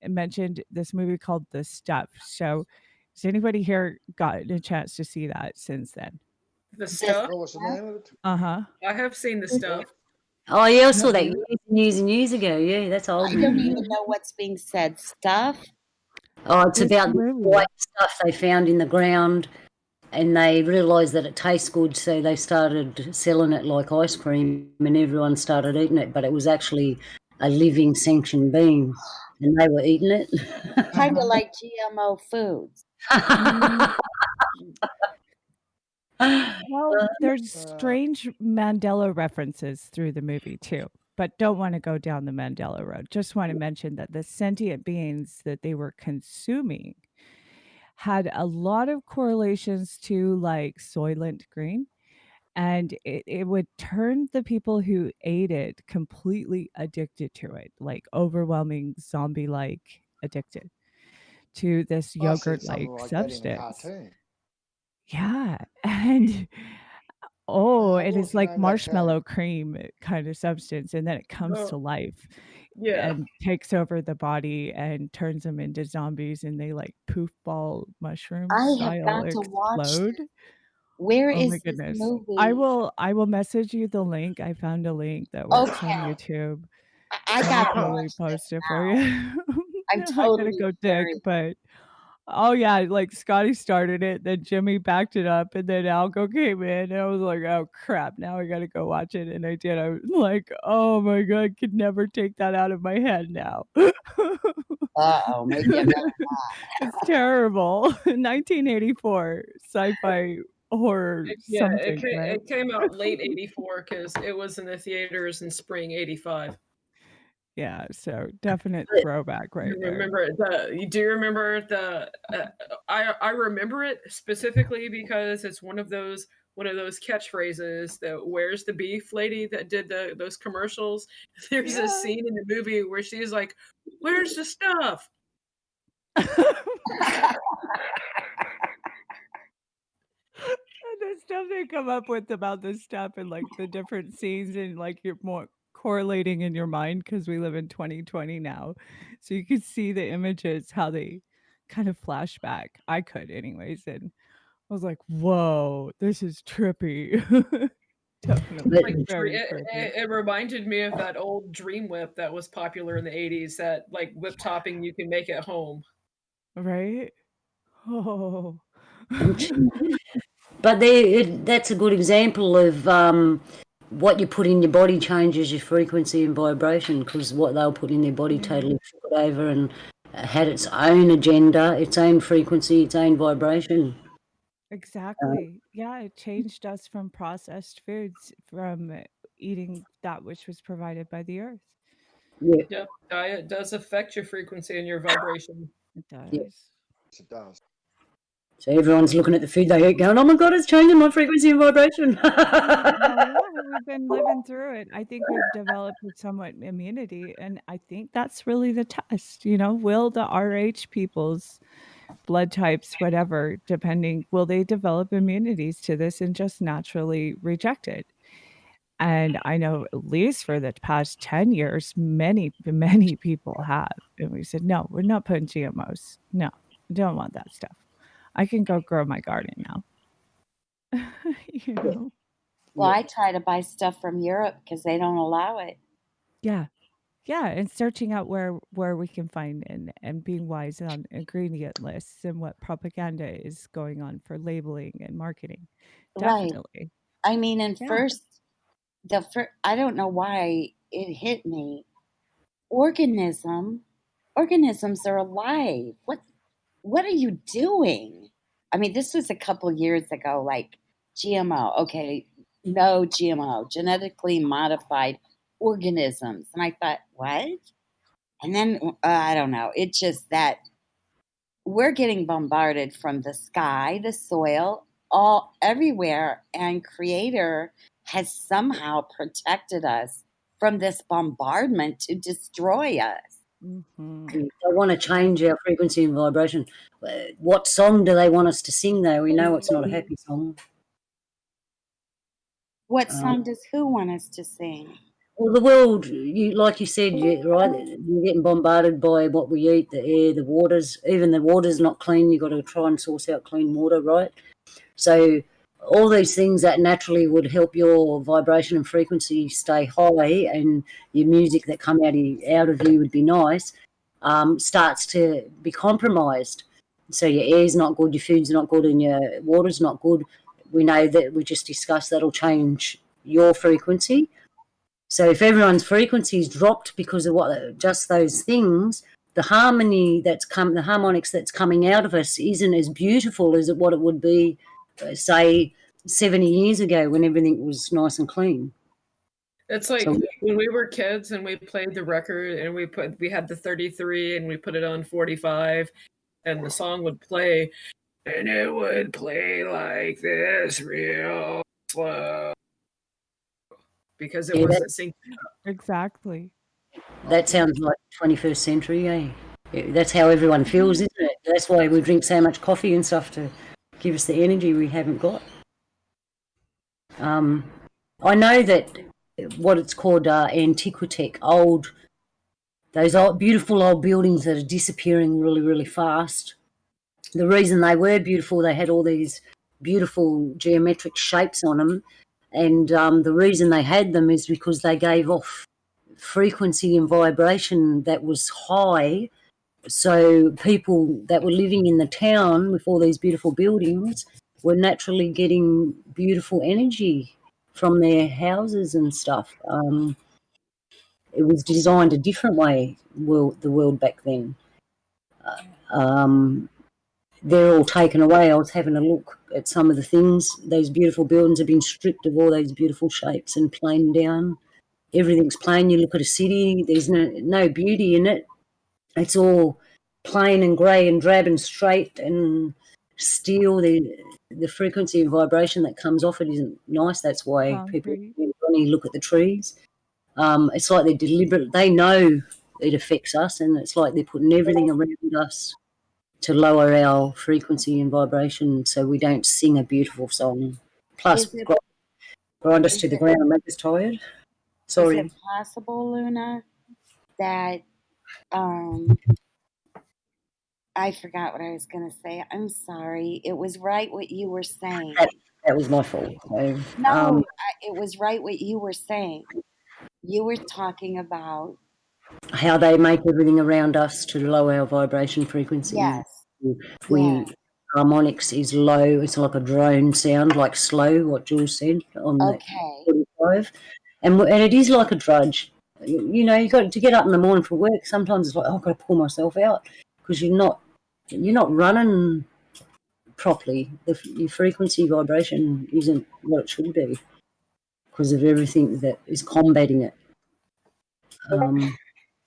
and mentioned this movie called The Stuff. So has anybody here gotten a chance to see that since then?
The stuff.
What was the name of it?
Uh-huh.
I have seen the stuff.
Oh, yeah, I saw that years and years ago. Yeah, that's old.
I don't even know what's being said. Stuff?
Oh, it's
It's
about the
really-
white stuff they found in the ground, and they realised that it tastes good, so they started selling it like ice cream, and everyone started eating it. But it was actually a living sentient being, and they were eating it.
Kind of like GMO foods.
Well, there's strange Mandela references through the movie too, but don't want to go down the Mandela road. Just want to mention that the sentient beings that they were consuming had a lot of correlations to like Soylent Green, and it would turn the people who ate it completely addicted to it, like overwhelming zombie-like addicted to this
I seen
yogurt-like
something like that in a
substance.
cartoon.
Yeah, and it
what
is
was the
like
name of that show?
marshmallow cream kind of substance, and then it comes
Oh.
to life
Yeah.
and takes over the body and turns them into zombies, and they like poof ball mushroom
I have
style
got to watch
explode.
this. Where
Oh
is
my
this
goodness.
movie?
I will message you the link. I found a link that was
Okay.
on YouTube.
I
I'll
got to
totally
watch this
post it
now.
for you.
I'm
I gotta
totally
go dig,
very.
but oh yeah, like Scotty started it, then Jimmy backed it up, and then Alco came in, and I was like, oh crap, now I gotta go watch it. And I did. I was like, oh my god, I could never take that out of my head now.
Uh-oh, maybe I better not.
It's terrible. 1984 sci-fi horror
Yeah,
something, right?
it came out late '84 because it was in the theaters in spring '85.
Yeah, so definite throwback right
You
there.
remember do you remember the? I remember it specifically because it's one of those catchphrases that "Where's the beef?" lady that did those commercials. There's a
Yeah.
scene in the movie where she's like, "Where's the stuff?"
And the stuff they come up with about this stuff and like the different scenes, and like you're more correlating in your mind because we live in 2020 now. So you could see the images, how they kind of flash back. I could anyways. And I was like, whoa, this is trippy. Definitely
Like
very trippy.
it reminded me of that old Dream Whip that was popular in the '80s. That like whip topping you can make at home.
Right? Oh.
But that's a good example of what you put in your body changes your frequency and vibration, because what they'll put in their body totally took it over and had its own agenda, its own frequency, its own vibration.
Exactly. Yeah, it changed us from processed foods, from eating that which was provided by the earth.
Yeah.
Yep, diet does affect your frequency and your vibration.
It does.
Yeah.
Yes, it does.
So everyone's looking at the food they eat going, oh my God, it's changing my frequency and vibration.
Well, yeah, we've been living through it. I think we've developed somewhat immunity, and I think that's really the test. Will the RH people's blood types, whatever, depending, will they develop immunities to this and just naturally reject it? And I know at least for the past 10 years, many, many people have. And we said, no, we're not putting GMOs. No, don't want that stuff. I can go grow my garden now. you know?
Well, I try to buy stuff from Europe because they don't allow it.
Yeah. Yeah. And searching out where we can find and being wise on ingredient lists and what propaganda is going on for labeling and marketing. Definitely.
Right. I mean, and
Yeah.
first, I don't know why it hit me. Organisms are alive. What are you doing? I mean, this was a couple years ago, like GMO. Okay, no GMO, genetically modified organisms. And I thought, what? And then, I don't know. It's just that we're getting bombarded from the sky, the soil, all everywhere. And Creator has somehow protected us from this bombardment to destroy us.
Mm-hmm.
They want to change our frequency and vibration. What song do they want us to sing, though? We know it's not a happy song.
What song does who want us to sing?
Well, the world, like you said, right, you're getting bombarded by what we eat, the air, the waters. Even the water's not clean. You've got to try and source out clean water, right? So all these things that naturally would help your vibration and frequency stay high, and your music that come out of you would be nice, starts to be compromised. So your air's not good, your food's not good, and your water's not good. We know that we just discussed that'll change your frequency. So if everyone's frequency's dropped because of just those things, the harmonics that's coming out of us isn't as beautiful as what it would be, say, 70 years ago when everything was nice and clean.
It's like when we were kids and we played the record and we had the 33 and we put it on 45 and the song would play and it would play like this real slow because it wasn't synced.
Exactly.
That sounds like 21st century, eh? That's how everyone feels, isn't it? That's why we drink so much coffee and stuff, to give us the energy we haven't got. I know that what it's called Antiquitech, those beautiful old buildings that are disappearing really, really fast. The reason they were beautiful, they had all these beautiful geometric shapes on them, and the reason they had them is because they gave off frequency and vibration that was high. So people that were living in the town with all these beautiful buildings were naturally getting beautiful energy from their houses and stuff. It was designed a different way, the world back then. They're all taken away. I was having a look at some of the things. Those beautiful buildings have been stripped of all those beautiful shapes and planed down. Everything's plain. You look at a city, there's no beauty in it. It's all plain and grey and drab and straight and steel. The frequency and vibration that comes off it isn't nice. That's why people only look at the trees. It's like they're deliberate. They know it affects us, and it's like they're putting everything around us to lower our frequency and vibration so we don't sing a beautiful song. Plus, grind us to the ground and make us tired. Sorry.
Is it possible, Luna, that I forgot what I was going to say. I'm sorry. It was right what you were saying.
That was my fault. So,
no, it was right what you were saying. You were talking about
how they make everything around us to lower our vibration frequency.
Yes.
Harmonics is low. It's like a drone sound, like slow, what Jules said on the 45. And it is like a drudge. You know, you got to get up in the morning for work. Sometimes it's like, I've got to pull myself out because you're not running properly. Your frequency vibration isn't what it should be because of everything that is combating it.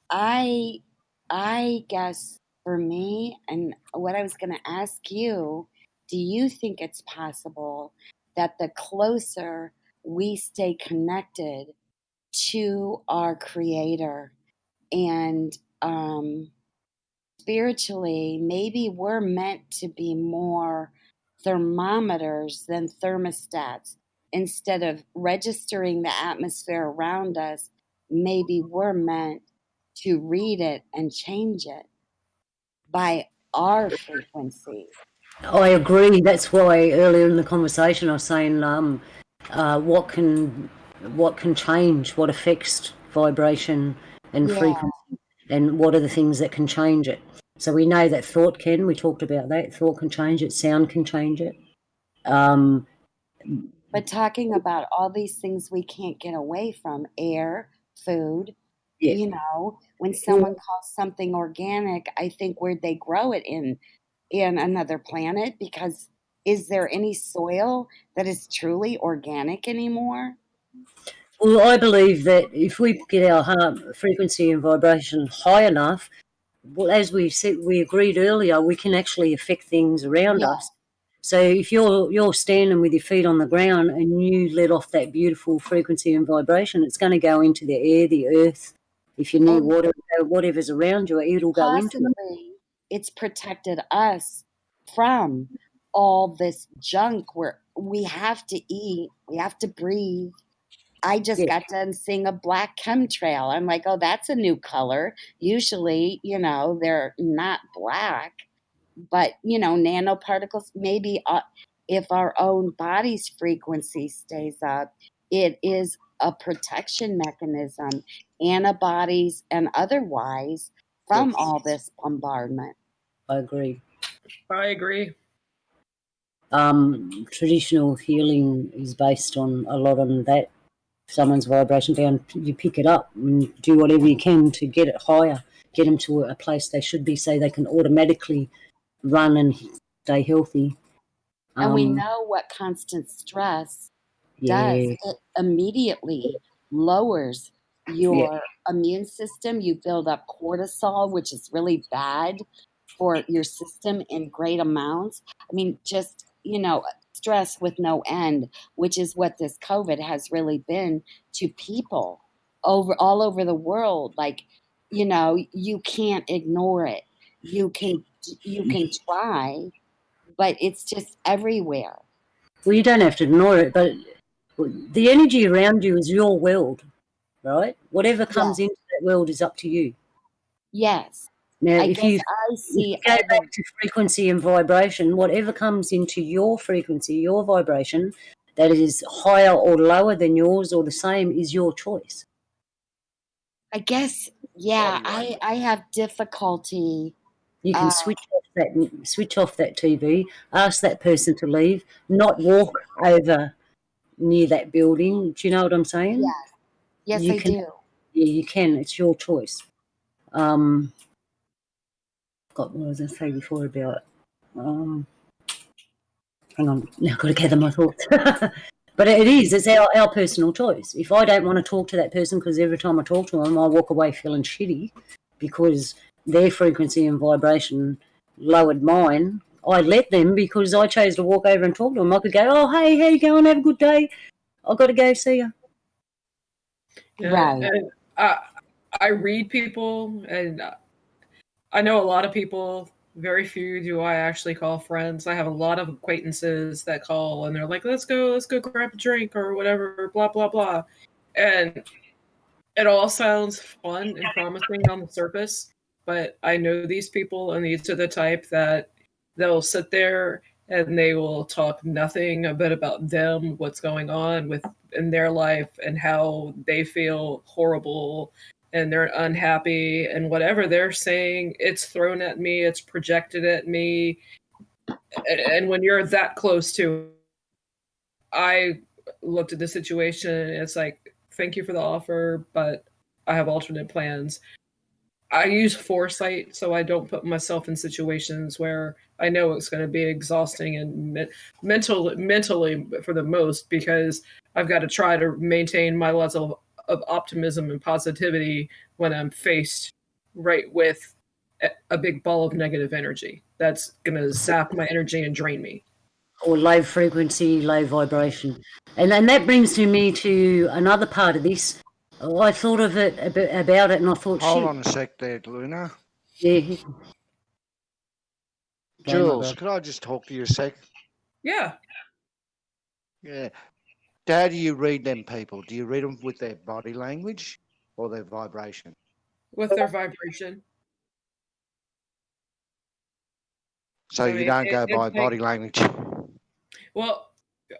I guess for me, and what I was going to ask you do you think it's possible that the closer we stay connected to our Creator and spiritually, maybe we're meant to be more thermometers than thermostats? Instead of registering the atmosphere around us, maybe we're meant to read it and change it by our frequency.
I agree. That's why earlier in the conversation I was saying, what can change, what affects vibration and
Yeah.
frequency, and what are the things that can change it. So we know that thought can. We talked about that. Thought can change it. Sound can change it.
But talking about all these things we can't get away from, air, food,
Yeah.
you know, when someone calls something organic, I think where'd they grow it in another planet? Because is there any soil that is truly organic anymore?
Well, I believe that if we get our heart frequency and vibration high enough, well, as we said, we agreed earlier, we can actually affect things around
Yeah.
us. So if you're standing with your feet on the ground and you let off that beautiful frequency and vibration, it's going to go into the air, the earth. If you're near
And
water, whatever's around you, it'll go into it.
possibly it's protected us from all this junk where we have to eat, we have to breathe. I just
Yeah.
got done seeing a black chemtrail. I'm like, oh, that's a new color. Usually, they're not black, but, nanoparticles, maybe if our own body's frequency stays up, it is a protection mechanism, antibodies and otherwise, from
Yes.
all this bombardment.
I agree.
I agree.
Traditional healing is based on a lot on that. If someone's vibration down, you pick it up and do whatever you can to get it higher, get them to a place they should be so they can automatically run and stay healthy.
And we know what constant stress does.
Yeah,
It immediately lowers your immune system. You build up cortisol, which is really bad for your system in great amounts. I mean, just, stress with no end, which is what this COVID has really been to people all over the world. Like, you can't ignore it. You can try, but it's just everywhere.
well, you don't have to ignore it, but the energy around you is your world, right? Whatever comes into that world is up to you.
Yes.
Now,
I
if
guess
you
I see
go back to frequency and vibration, whatever comes into your frequency, your vibration, that is higher or lower than yours or the same is your choice.
I guess, yeah, I have difficulty.
You can switch off that TV, ask that person to leave, not walk over near that building. Do you know what I'm saying?
Yes,
You
I
can-
do.
Yeah, you can. It's your choice. What was I say before about? Hang on, now I've got to gather my thoughts. But it's our personal choice. If I don't want to talk to that person because every time I talk to them, I walk away feeling shitty because their frequency and vibration lowered mine, I let them because I chose to walk over and talk to them. I could go, oh, hey, how you going? Have a good day. I've got to go, see you.
Right.
And I read people, and I know a lot of people. Very few do I actually call friends. I have a lot of acquaintances that call, and they're like, let's go grab a drink or whatever, blah, blah, blah. And it all sounds fun and promising on the surface, but I know these people, and these are the type that they'll sit there and they will talk nothing a bit about them, what's going on in their life, and how they feel horrible and they're unhappy, and whatever they're saying, it's thrown at me, it's projected at me. And when you're that close to, I looked at the situation and it's like, thank you for the offer, but I have alternate plans. I use foresight so I don't put myself in situations where I know it's going to be exhausting and mentally for the most, because I've got to try to maintain my level of optimism and positivity when I'm faced right with a big ball of negative energy that's going to zap my energy and drain me.
or low frequency, low vibration. And that brings me to another part of this. I thought of it about it, and I thought,
Hold
shit,
on a sec there, Luna.
yeah.
Jules, could I just talk to you a sec?
Yeah.
Yeah. How do you read them people? Do you read them with their body language or their vibration?
With their vibration.
So you don't go by body language?
Well,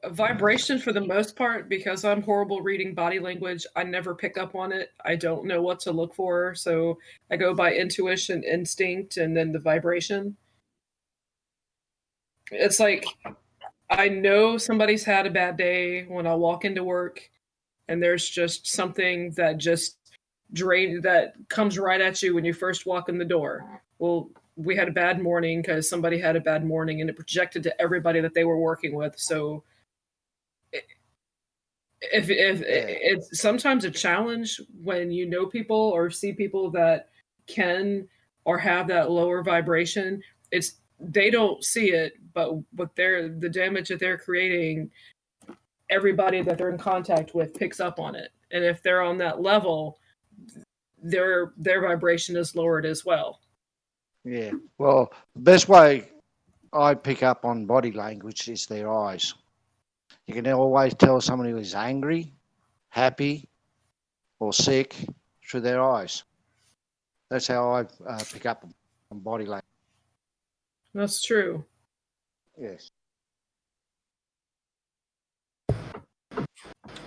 vibration for the most part, because I'm horrible reading body language, I never pick up on it. I don't know what to look for. So I go by intuition, instinct, and then the vibration. It's like I know somebody's had a bad day when I walk into work and there's just something that just that comes right at you when you first walk in the door. Well, we had a bad morning because somebody had a bad morning and it projected to everybody that they were working with. So if it's sometimes a challenge when you know people or see people that can or have that lower vibration, they don't see it, but the damage that they're creating, everybody that they're in contact with picks up on it. And if they're on that level, their vibration is lowered as well.
Yeah. Well, the best way I pick up on body language is their eyes. You can always tell someone who is angry, happy, or sick through their eyes. That's how I pick up on body language.
That's true.
Yes.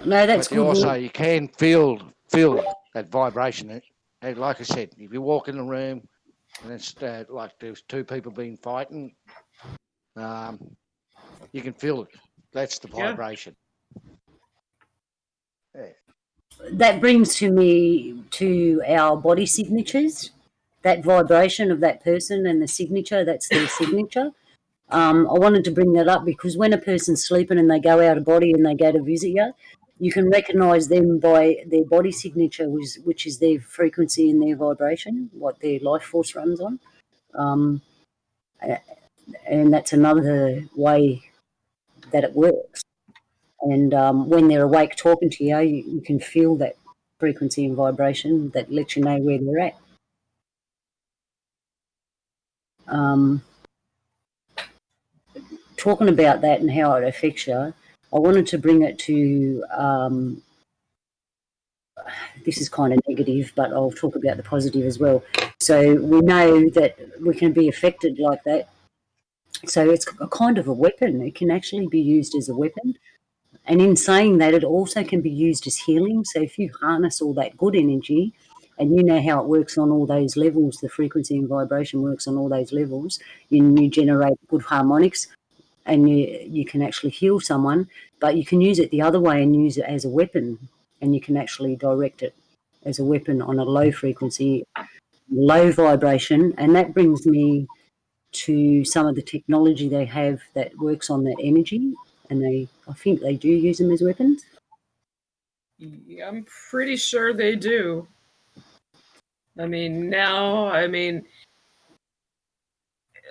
No, that's
but
good.
Also, you can feel that vibration. And like I said, if you walk in the room and it's like there's two people being fighting, you can feel it. That's the vibration. Yeah.
That brings me to our body signatures. That vibration of that person and the signature, that's their signature. I wanted to bring that up because when a person's sleeping and they go out of body and they go to visit you, you can recognise them by their body signature, which is their frequency and their vibration, what their life force runs on. And that's another way that it works. And when they're awake talking to you, you can feel that frequency and vibration that lets you know where they're at. Talking about that and how it affects you, I wanted to bring it to, this is kind of negative, but I'll talk about the positive as well. So we know that we can be affected like that. So it's a kind of a weapon. It can actually be used as a weapon. And in saying that, it also can be used as healing. So if you harness all that good energy and you know how it works on all those levels, the frequency and vibration works on all those levels, you generate good harmonics and you can actually heal someone, but you can use it the other way and use it as a weapon, and you can actually direct it as a weapon on a low frequency, low vibration. And that brings me to some of the technology they have that works on that energy, and I think they do use them as weapons.
Yeah, I'm pretty sure they do.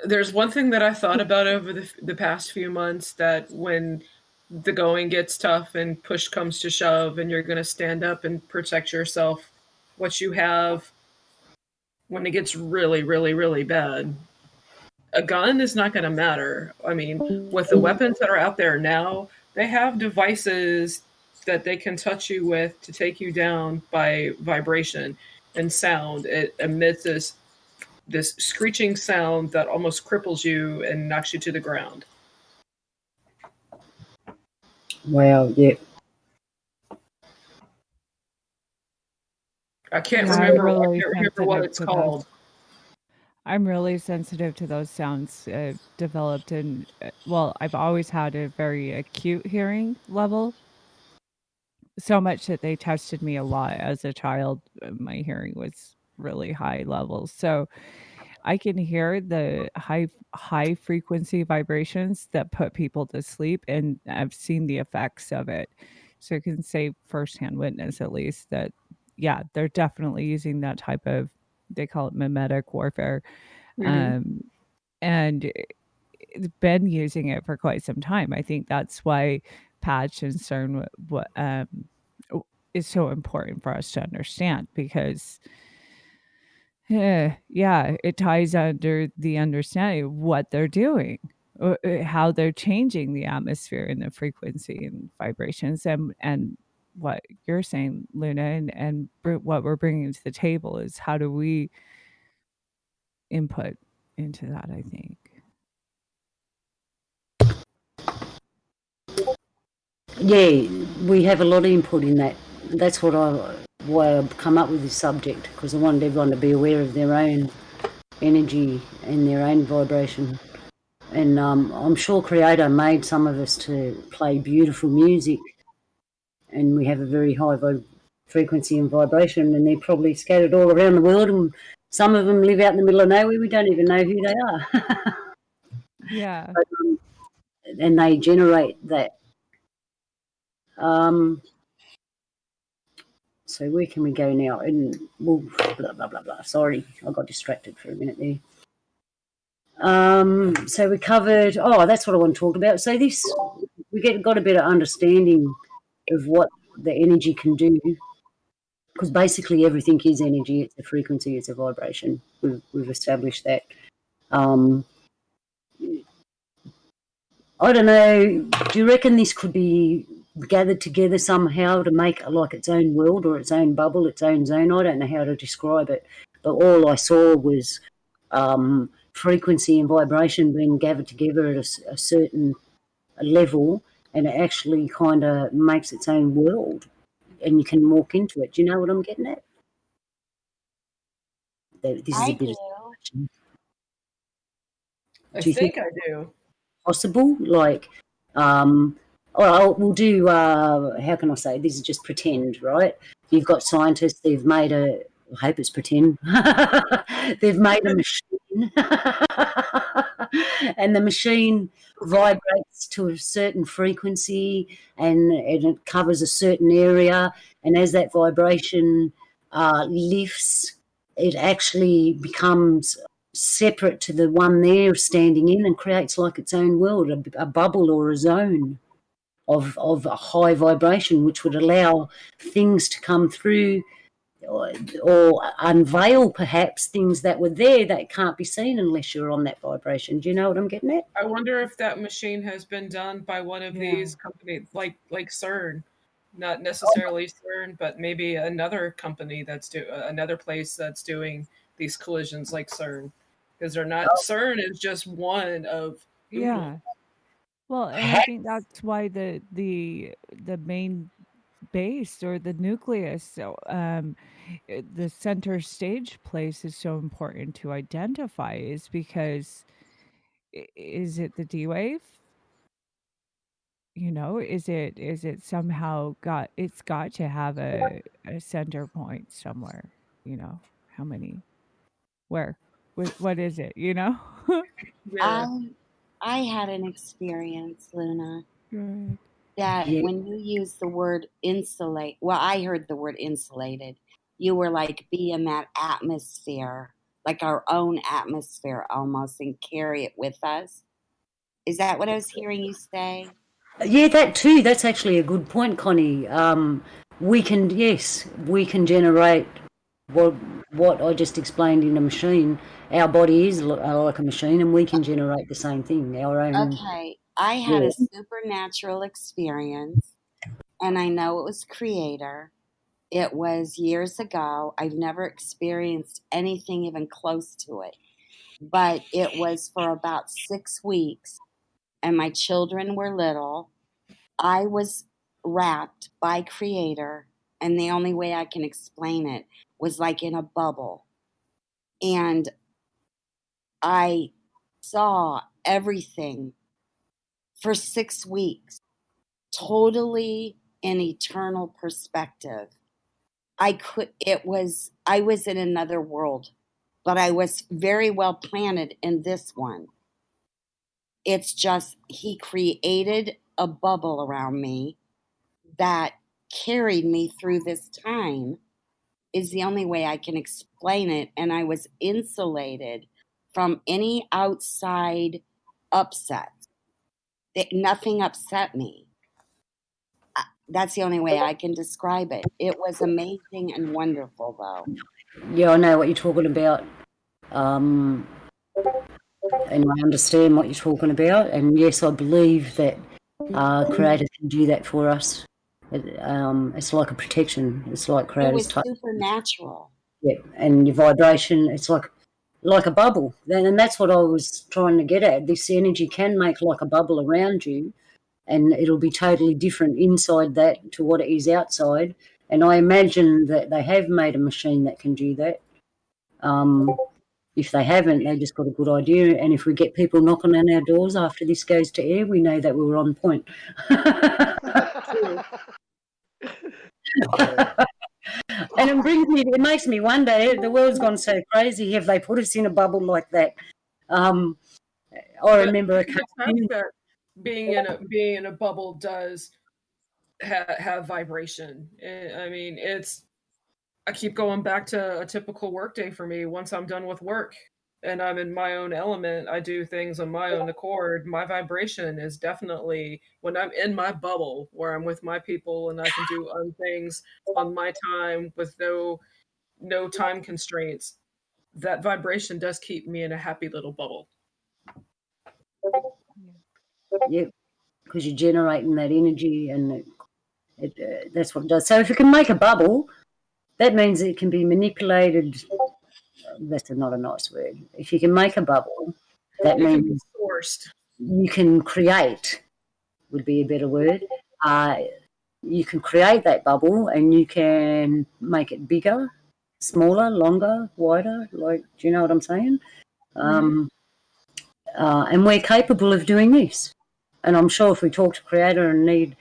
There's one thing that I thought about over the past few months, that when the going gets tough and push comes to shove and you're going to stand up and protect yourself, what you have when it gets really, really, really bad, a gun is not going to matter. I mean, with the weapons that are out there now, they have devices that they can touch you with to take you down by vibration and sound. It emits this screeching sound that almost cripples you and knocks you to the ground.
Wow, yeah.
I can't remember what it's called.
I'm really sensitive to those sounds. Developed in, I've always had a very acute hearing level. So much that they tested me a lot as a child. My hearing was really high levels. So I can hear the high frequency vibrations that put people to sleep, and I've seen the effects of it. So I can say firsthand witness, at least, that yeah, they're definitely using that type of, they call it mimetic warfare.
Mm-hmm.
And been using it for quite some time. I think that's why Patch and CERN is so important for us to understand, because it ties under the understanding of what they're doing, how they're changing the atmosphere and the frequency and vibrations, and what you're saying, Luna, and what we're bringing to the table is how do we input into that, I think.
Yeah, we have a lot of input in that. That's why I've come up with this subject, because I wanted everyone to be aware of their own energy and their own vibration. And I'm sure Creator made some of us to play beautiful music, and we have a very high frequency and vibration, and they're probably scattered all around the world, and some of them live out in the middle of nowhere. We don't even know who they are.
Yeah.
But, and they generate that. So where can we go now? And blah blah blah blah. Sorry, I got distracted for a minute there. So we covered. Oh, that's what I want to talk about. So this, we got a better understanding of what the energy can do, because basically everything is energy. It's a frequency. It's a vibration. We've established that. I don't know. Do you reckon this could be gathered together somehow to make like its own world or its own bubble, its own zone? I don't know how to describe it, but all I saw was frequency and vibration being gathered together at a certain level, and it actually kind of makes its own world, and you can walk into it. Do you know what I'm getting at? This is
I
a bit
do.
I think I do.
Possible, like we'll do how can I say, this is just pretend, right? You've got scientists, they've made I hope it's pretend. They've made a machine and the machine vibrates to a certain frequency, and it covers a certain area, and as that vibration lifts, it actually becomes separate to the one they're standing in and creates like its own world, a bubble or a zone of a high vibration, which would allow things to come through or unveil perhaps things that were there that can't be seen unless you're on that vibration. Do you know what I'm getting at?
I wonder if that machine has been done by one of these companies like CERN. Not necessarily CERN, but maybe another company another place that's doing these collisions like CERN. Because they're not, CERN is just one of.
Yeah. Well, and I think that's why the main base or the nucleus, so the center stage place is so important to identify, is because is it the D wave? You know, is it somehow got to have a center point somewhere, you know, how many, where, what is it, you know?
Yeah.
I had an experience, Luna,
Right.
that when you use the word insulate, well, I heard the word insulated. You were like, be in that atmosphere, like our own atmosphere almost, and carry it with us. Is that what I was hearing you say?
Yeah, that too. That's actually a good point, Connie. We can generate what I just explained in a machine. Our body is like a machine, and we can generate the same thing. Our own.
Okay, I had a supernatural experience, and I know it was Creator. It was years ago. I've never experienced anything even close to it, but it was for about 6 weeks, and my children were little. I was wrapped by Creator, and the only way I can explain it was like in a bubble. And I saw everything for 6 weeks, totally in eternal perspective. I was in another world, but I was very well planted in this one. It's just, he created a bubble around me that carried me through this time, is the only way I can explain it. And I was insulated from any outside upset. Nothing upset me. That's the only way I can describe it. It was amazing and wonderful, though.
Yeah, I know what you're talking about. And I understand what you're talking about. And yes, I believe that Creator can do that for us. It's like a protection. It's like
It
Creator's
was
touch.
supernatural.
Yeah, and your vibration, it's like a bubble. And that's what I was trying to get at. This energy can make like a bubble around you, and it'll be totally different inside that to what it is outside. And I imagine that they have made a machine that can do that. If they haven't, they just got a good idea. And if we get people knocking on our doors after this goes to air, we know that we were on point. And it makes me wonder, the world's gone so crazy, have they put us in a bubble like that? I remember
the fact that being in a bubble does have vibration. I mean, I keep going back to a typical work day for me. Once I'm done with work and I'm in my own element, I do things on my own accord. My vibration is definitely when I'm in my bubble where I'm with my people and I can do things on my time with no time constraints. That vibration does keep me in a happy little bubble.
Yeah, because you're generating that energy, and that's what it does. So if you can make a bubble, that means it can be manipulated. That's not a nice word. If you can make a bubble, that means
sourced.
You can create, would be a better word. You can create that bubble, and you can make it bigger, smaller, longer, wider. Like, do you know what I'm saying? And we're capable of doing this. And I'm sure if we talk to Creator and need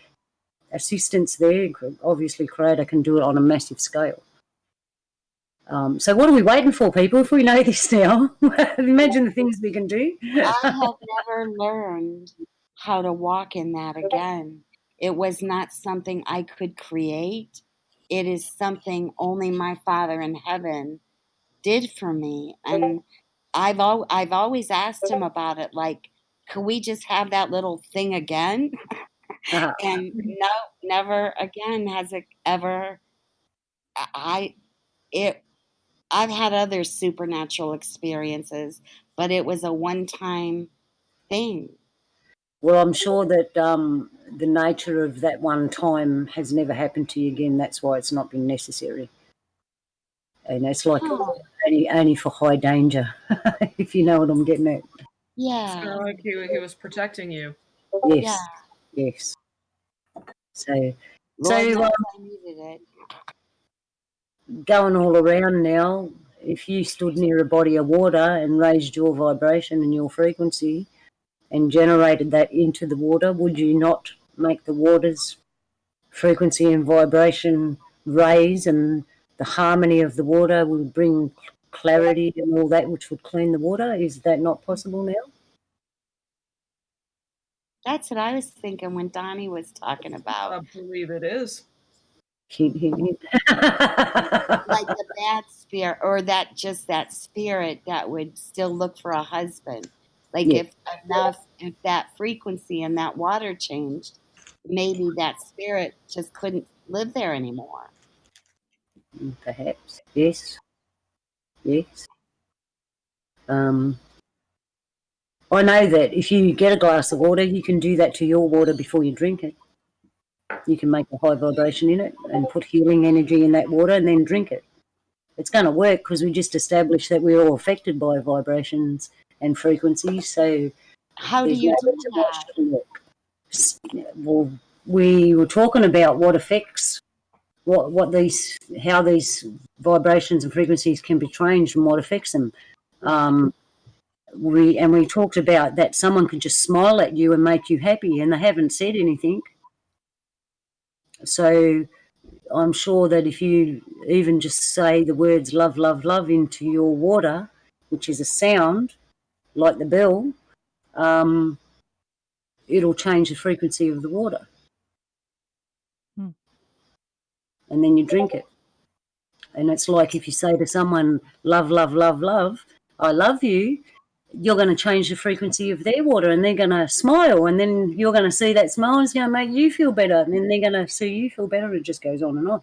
assistance there, obviously Creator can do it on a massive scale. So what are we waiting for, people? If we know this now, imagine the things we can do.
I have never learned how to walk in that again. It was not something I could create. It is something only my Father in heaven did for me. And I've always asked him about it, like, could we just have that little thing again? And no, never again has it ever. I've had other supernatural experiences, but it was a one-time thing.
Well, I'm sure that the nature of that one time has never happened to you again. That's why it's not been necessary. And it's like only for high danger, if you know what I'm getting at.
Yeah.
It's kind of like he was protecting you.
Yes. Yeah. Yes. So
I needed it.
Going all around now, if you stood near a body of water and raised your vibration and your frequency and generated that into the water, would you not make the water's frequency and vibration raise, and the harmony of the water would bring clarity and all that, which would clean the water? Is that not possible now?
That's what I was thinking when Donnie was talking about.
I believe it is.
Hint, hint, hint.
Like the bad spirit, or that spirit that would still look for a husband. Like if that frequency and that water changed, maybe that spirit just couldn't live there anymore.
Perhaps. Yes. I know that if you get a glass of water, you can do that to your water before you drink it. You can make a high vibration in it and put healing energy in that water and then drink it. It's going to work because we just established that we're all affected by vibrations and frequencies. So
how do you do that?
Well, we were talking about what affects how these vibrations and frequencies can be changed and what affects them. We talked about that someone can just smile at you and make you happy, and they haven't said anything. So I'm sure that if you even just say the words love, love, love into your water, which is a sound like the bell, it'll change the frequency of the water. And then you drink it. And it's like if you say to someone, love, love, love, love, I love you, you're going to change the frequency of their water, and they're going to smile, and then you're going to see that smile is going to make you feel better, and then they're going to see you feel better. It just goes on and on.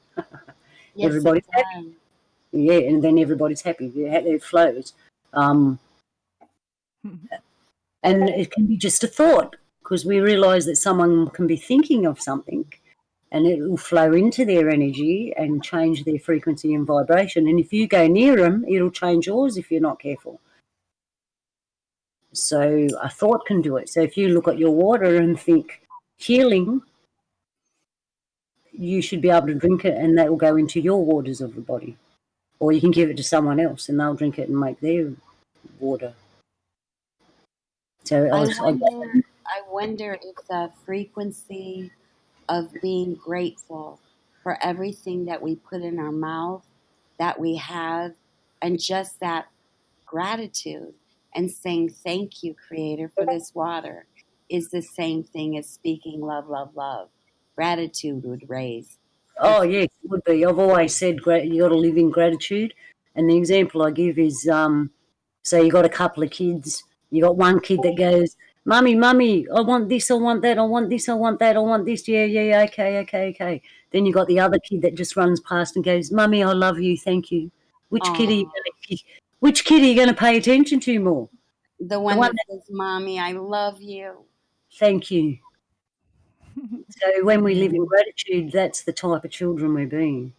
Yes,
Everybody's
it
happy.
does.
Yeah, and then everybody's happy. It flows. And it can be just a thought, because we realise that someone can be thinking of something, and it will flow into their energy and change their frequency and vibration. And if you go near them, it'll change yours if you're not careful. So a thought can do it. So if you look at your water and think healing, you should be able to drink it, and that will go into your waters of the body. Or you can give it to someone else and they'll drink it and make their water. So
I wonder if the frequency of being grateful for everything that we put in our mouth, that we have, and just that gratitude and saying thank you, Creator, for this water is the same thing as speaking love, love, love. Gratitude would raise.
Oh, yes, it would be. I've always said you got to live in gratitude. And the example I give is, say you got a couple of kids. You got one kid that goes, Mummy, I want this, I want that, I want this, I want that, I want this. Yeah, okay. Then you got the other kid that just runs past and goes, Mummy, I love you, thank you. Which kid are you going to pay attention to more?
The one that says, Mommy, I love you.
Thank you. So when we live in gratitude, that's the type of children we're being.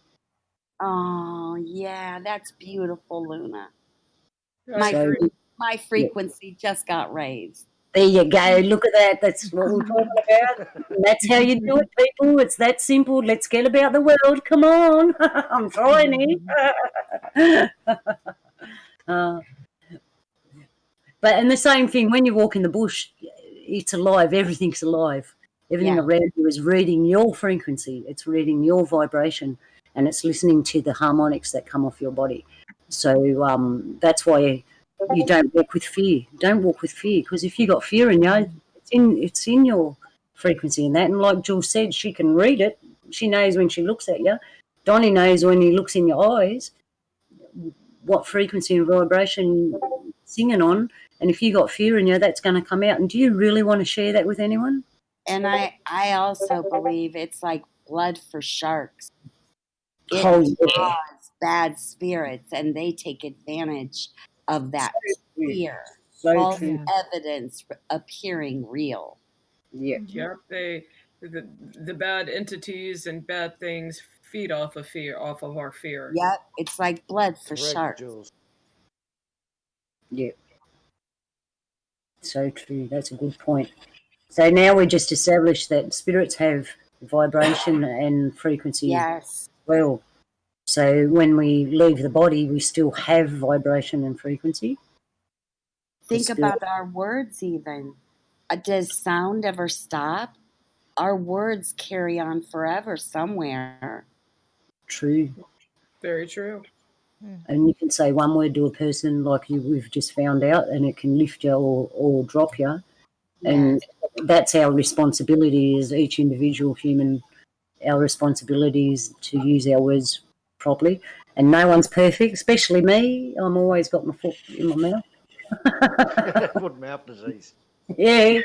Oh, yeah, that's beautiful, Luna.
So,
My frequency just got raised.
there you go. Look at that. That's what we're talking about. And that's how you do it, people. It's that simple. Let's get about the world. Come on. I'm trying here. But and the same thing, when you walk in the bush, it's alive. Everything's alive. Everything around you is reading your frequency. It's reading your vibration, and it's listening to the harmonics that come off your body. So that's why you don't walk with fear. Don't walk with fear, because if you got fear in you, it's in your frequency and that. And like Jules said, she can read it. She knows when she looks at you. Donnie knows when he looks in your eyes what frequency and vibration you're singing on. And if you got fear in you, that's going to come out. And do you really want to share that with anyone?
And I also believe it's like blood for sharks. It draws bad spirits, and they take advantage of that fear. False evidence appearing real.
Yeah.
The bad entities and bad things feed off of our fear.
Yep, it's like blood for sharks.
Yeah. So true. That's a good point. So now we just established that spirits have vibration and frequency.
Yes.
Well, so when we leave the body, we still have vibration and frequency.
Think about our words even. Does sound ever stop? Our words carry on forever somewhere.
True.
Very true.
And you can say one word to a person like we've just found out, and it can lift you or drop you. And that's our responsibility as each individual human. Our responsibility is to use our words properly. And no one's perfect, especially me. I'm always got my foot in my mouth.
Foot mouth disease.
Yeah.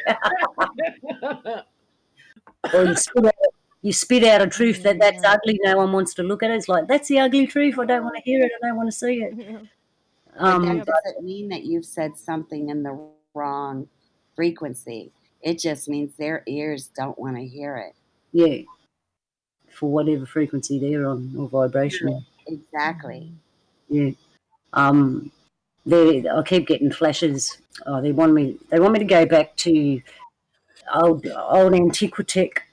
Or you spit out a truth that's ugly. No one wants to look at it. It's like, that's the ugly truth. I don't want to hear it. I don't want to see it.
That doesn't mean that you've said something in the wrong frequency. It just means their ears don't want to hear it.
Yeah. For whatever frequency they're on or vibration.
Exactly.
Yeah. I keep getting flashes. Oh, they want me to go back to old Antiquitech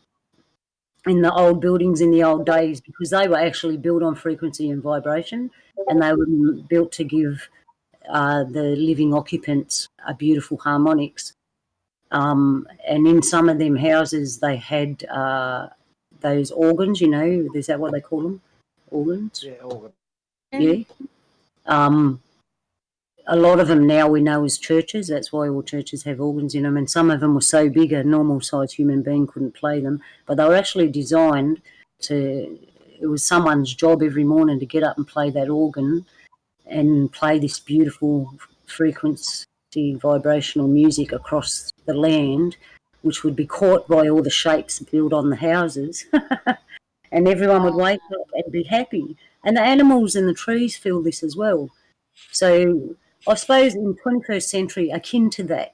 in the old buildings in the old days, because they were actually built on frequency and vibration, and they were built to give the living occupants a beautiful harmonics. And in some of them houses, they had those organs, is that what they call them? Organs?
Yeah, organ.
Yeah. A lot of them now we know as churches. That's why all churches have organs in them. And some of them were so big a normal-sized human being couldn't play them. But they were actually designed it was someone's job every morning to get up and play that organ and play this beautiful frequency frequency vibrational music across the land, which would be caught by all the shapes built on the houses. And everyone would wake up and be happy. And the animals and the trees feel this as well. So I suppose in the 21st century, akin to that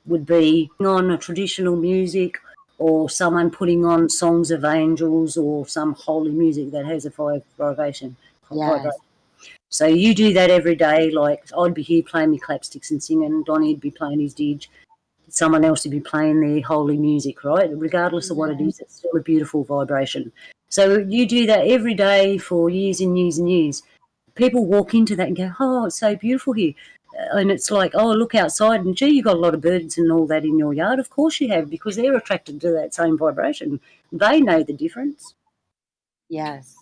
would be on a traditional music, or someone putting on songs of angels, or some holy music that has a vibration.
Yes.
So you do that every day. Like I'd be here playing my clapsticks and singing, Donnie'd be playing his didge, someone else would be playing their holy music, right? Regardless of what it is, it's still a beautiful vibration. So you do that every day for years and years and years. People walk into that and go, oh, it's so beautiful here. And it's like, oh, look outside and, gee, you've got a lot of birds and all that in your yard. Of course you have, because they're attracted to that same vibration. They know the difference.
Yes.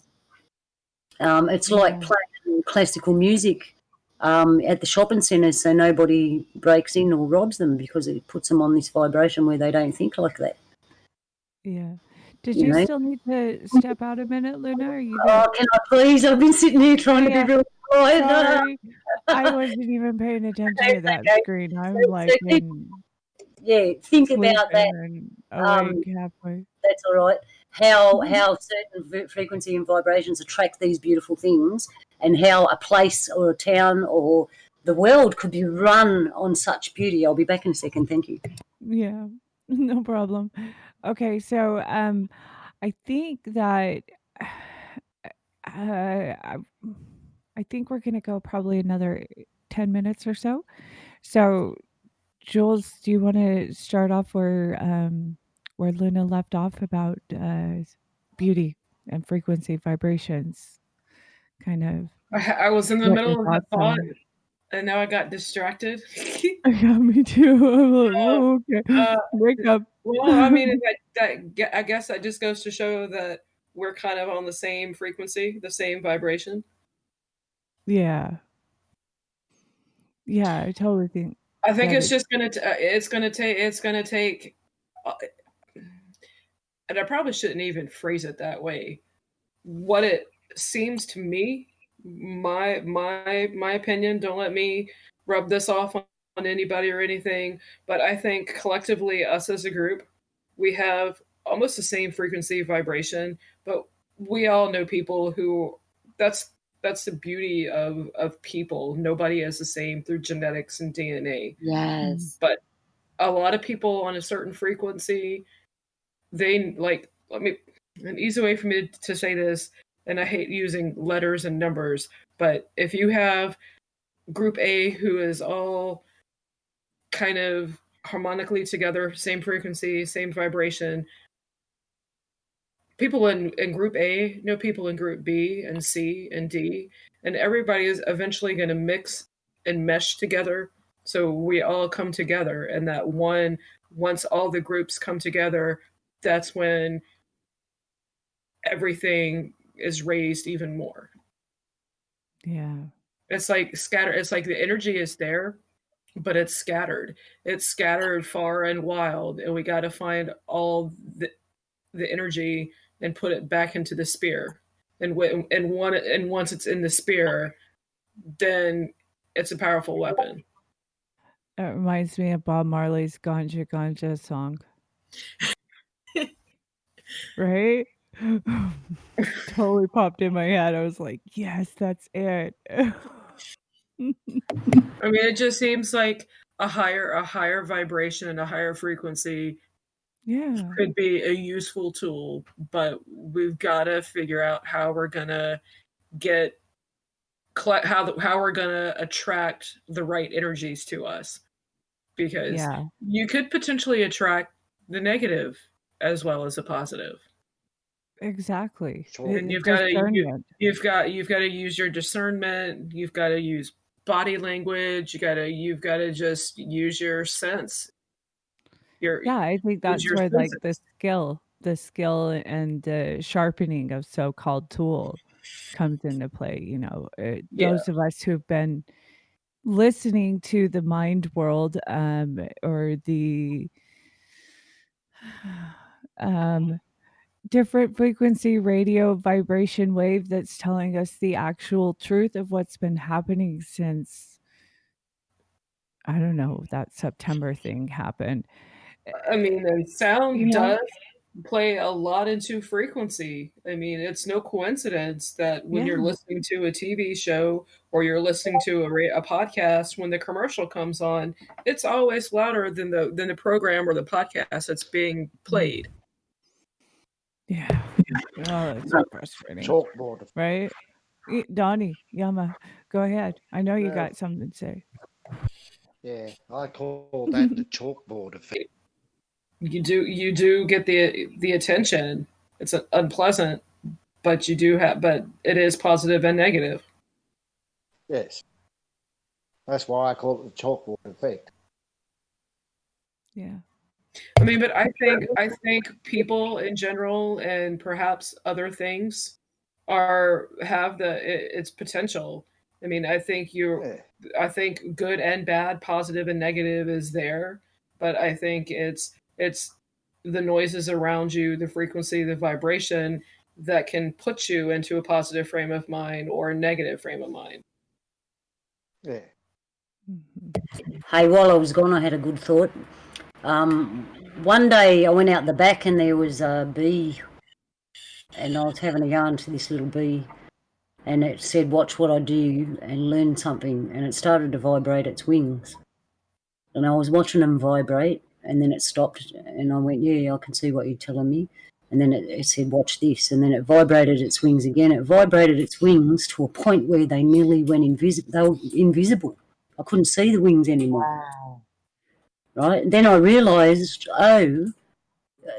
It's like playing classical music at the shopping centres so nobody breaks in or robs them, because it puts them on this vibration where they don't think like that.
Yeah. Did you
know?
still need to step out a minute, Luna? Are you
Oh, can I please? I've been sitting here trying to be real quiet.
Sorry. I wasn't even paying attention to that screen. I'm like
think about that.
and awake halfway.
That's all right. How certain frequency and vibrations attract these beautiful things, and how a place or a town or the world could be run on such beauty. I'll be back in a second. Thank you.
Yeah, no problem. Okay, so I think that I think we're gonna go probably another 10 minutes or so. So, Jules, do you want to start off where Luna left off about beauty and frequency vibrations? Kind of.
I was in the
what
middle
your
of that
thoughts are.
thought, and now I got distracted.
Yeah, me too. I'm like, whoa, okay. Wake up.
Well, I mean, I guess that just goes to show that we're kind of on the same frequency, the same vibration.
Yeah. Yeah, I totally think.
I think
that
it's just gonna take, and I probably shouldn't even phrase it that way. What it seems to me, my opinion, don't let me rub this off on anybody or anything, but I think collectively, us as a group, we have almost the same frequency vibration, but we all know people who that's the beauty of people. Nobody is the same through genetics and DNA.
Yes.
But a lot of people on a certain frequency, they like, an easy way for me to say this, and I hate using letters and numbers, but if you have group A who is all kind of harmonically together, same frequency, same vibration, people in group A know people in group B and C and D, and everybody is eventually going to mix and mesh together. So we all come together, and that once all the groups come together, that's when everything is raised even more.
Yeah.
It's like scatter. It's like the energy is there, but it's scattered. It's scattered far and wild, and we got to find all the energy and put it back into the spear. And once it's in the spear, then it's a powerful weapon.
It reminds me of Bob Marley's Ganja Ganja song. Right? Totally popped in my head. I was like, yes, that's it.
I mean, it just seems like a higher vibration and a higher frequency could be a useful tool, but we've got to figure out how we're gonna how we're gonna attract the right energies to us, because you could potentially attract the negative as well as the positive.
Exactly.
And you've got to use your discernment. You've got to use body language. You've got to just use your sense.
I think that's where like the skill and the sharpening of so-called tool comes into play. You know, those of us who've been listening to the mind world or the different frequency radio vibration wave that's telling us the actual truth of what's been happening since I don't know, that September thing happened.
I mean, and sound
You know?
does play a lot into frequency. I mean, it's no coincidence that when you're
Yeah.
listening to a TV show or you're listening to a podcast, when the commercial comes on, it's always louder than the program or the podcast that's being played.
Yeah. Oh, it's so frustrating,
Chalkboard.
right? Donnie, Yama, go ahead. I know you
No.
got something to say.
Yeah, I call that the chalkboard effect.
You do get the attention. It's unpleasant, but it is positive and negative.
Yes. That's why I call it the chalkboard effect.
Yeah.
I mean, but I think people in general and perhaps other things have its potential. I mean, I think good and bad, positive and negative is there, but I think it's the noises around you, the frequency, the vibration that can put you into a positive frame of mind or a negative frame of mind.
Yeah.
Hey, while I was gone, I had a good thought. One day I went out the back and there was a bee, and I was having a yarn to this little bee, and it said, "Watch what I do and learn something," and it started to vibrate its wings. And I was watching them vibrate, and then it stopped, and I went, "Yeah, I can see what you're telling me." And then it said, "Watch this," and then it vibrated its wings again. It vibrated its wings to a point where they nearly went invisible. They were invisible. I couldn't see the wings anymore.
Wow.
Right? Then I realised,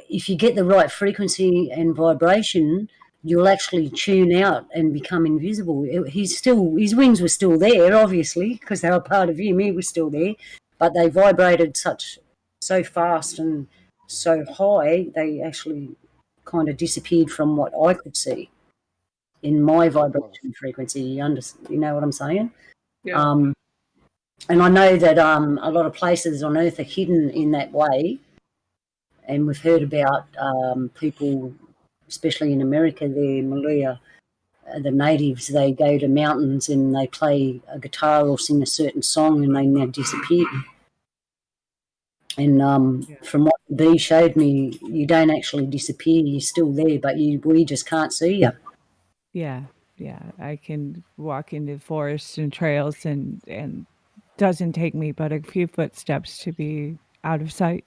if you get the right frequency and vibration, you'll actually tune out and become invisible. His wings were still there, obviously, because they were part of him. He was still there, but they vibrated so fast and so high, they actually kind of disappeared from what I could see in my vibration frequency. You know what I'm saying?
Yeah.
And I know that a lot of places on Earth are hidden in that way. And we've heard about people, especially in America, the Malaya, the natives, they go to mountains and they play a guitar or sing a certain song and they now disappear. And from what the bee showed me, you don't actually disappear. You're still there, but we just can't see you.
Yeah. I can walk into forests and trails and doesn't take me but a few footsteps to be out of sight.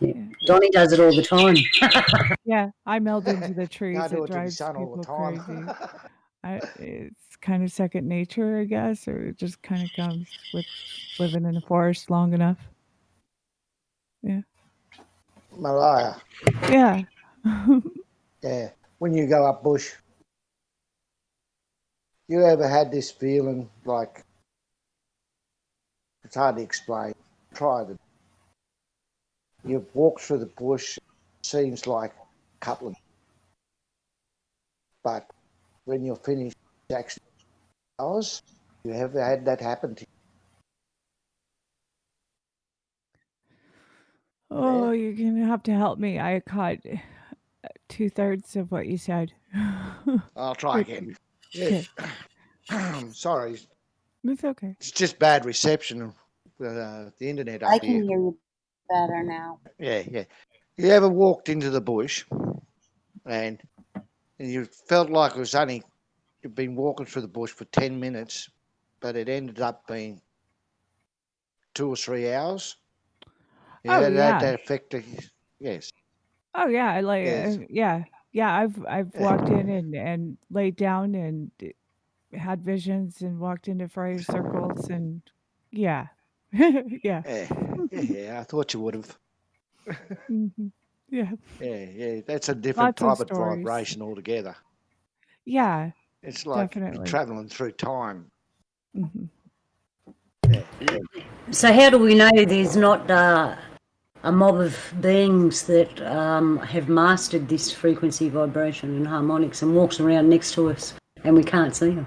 Yeah. Donnie does it all the time.
Yeah, I meld into the trees.
I do
It
it to my
drives
son all
people
the time.
crazy. It's kind of second nature, I guess, or it just kind of comes with living in the forest long enough. Yeah.
Malaya.
Yeah.
Yeah. When you go up bush, you ever had this feeling like, it's hard to explain. Try it. You walk through the bush, seems like a couple of, but when you're finished, it's actually hours. You ever had that happen to you?
Oh, you're going to have to help me. I caught 2/3 of what you said.
I'll try again. Yes. Sorry.
It's okay.
It's just bad reception with the internet up
I
here.
can hear you better now.
Yeah. You ever walked into the bush and you felt like you've been walking through the bush for 10 minutes, but it ended up being 2 or 3 hours?
Oh,
Had
yeah.
that effect? Yes.
Oh yeah, I like
Yes.
yeah. I've walked in and laid down and had visions and walked into fire circles and yeah, yeah,
Yeah, I thought you would have.
Mhm. Yeah,
Yeah, that's a different
lots of
type of
stories.
vibration altogether.
Yeah,
It's like you're
definitely.
traveling through time.
Mhm.
So how do we know there's not a mob of beings that have mastered this frequency, vibration and harmonics and walks around next to us and we can't see them?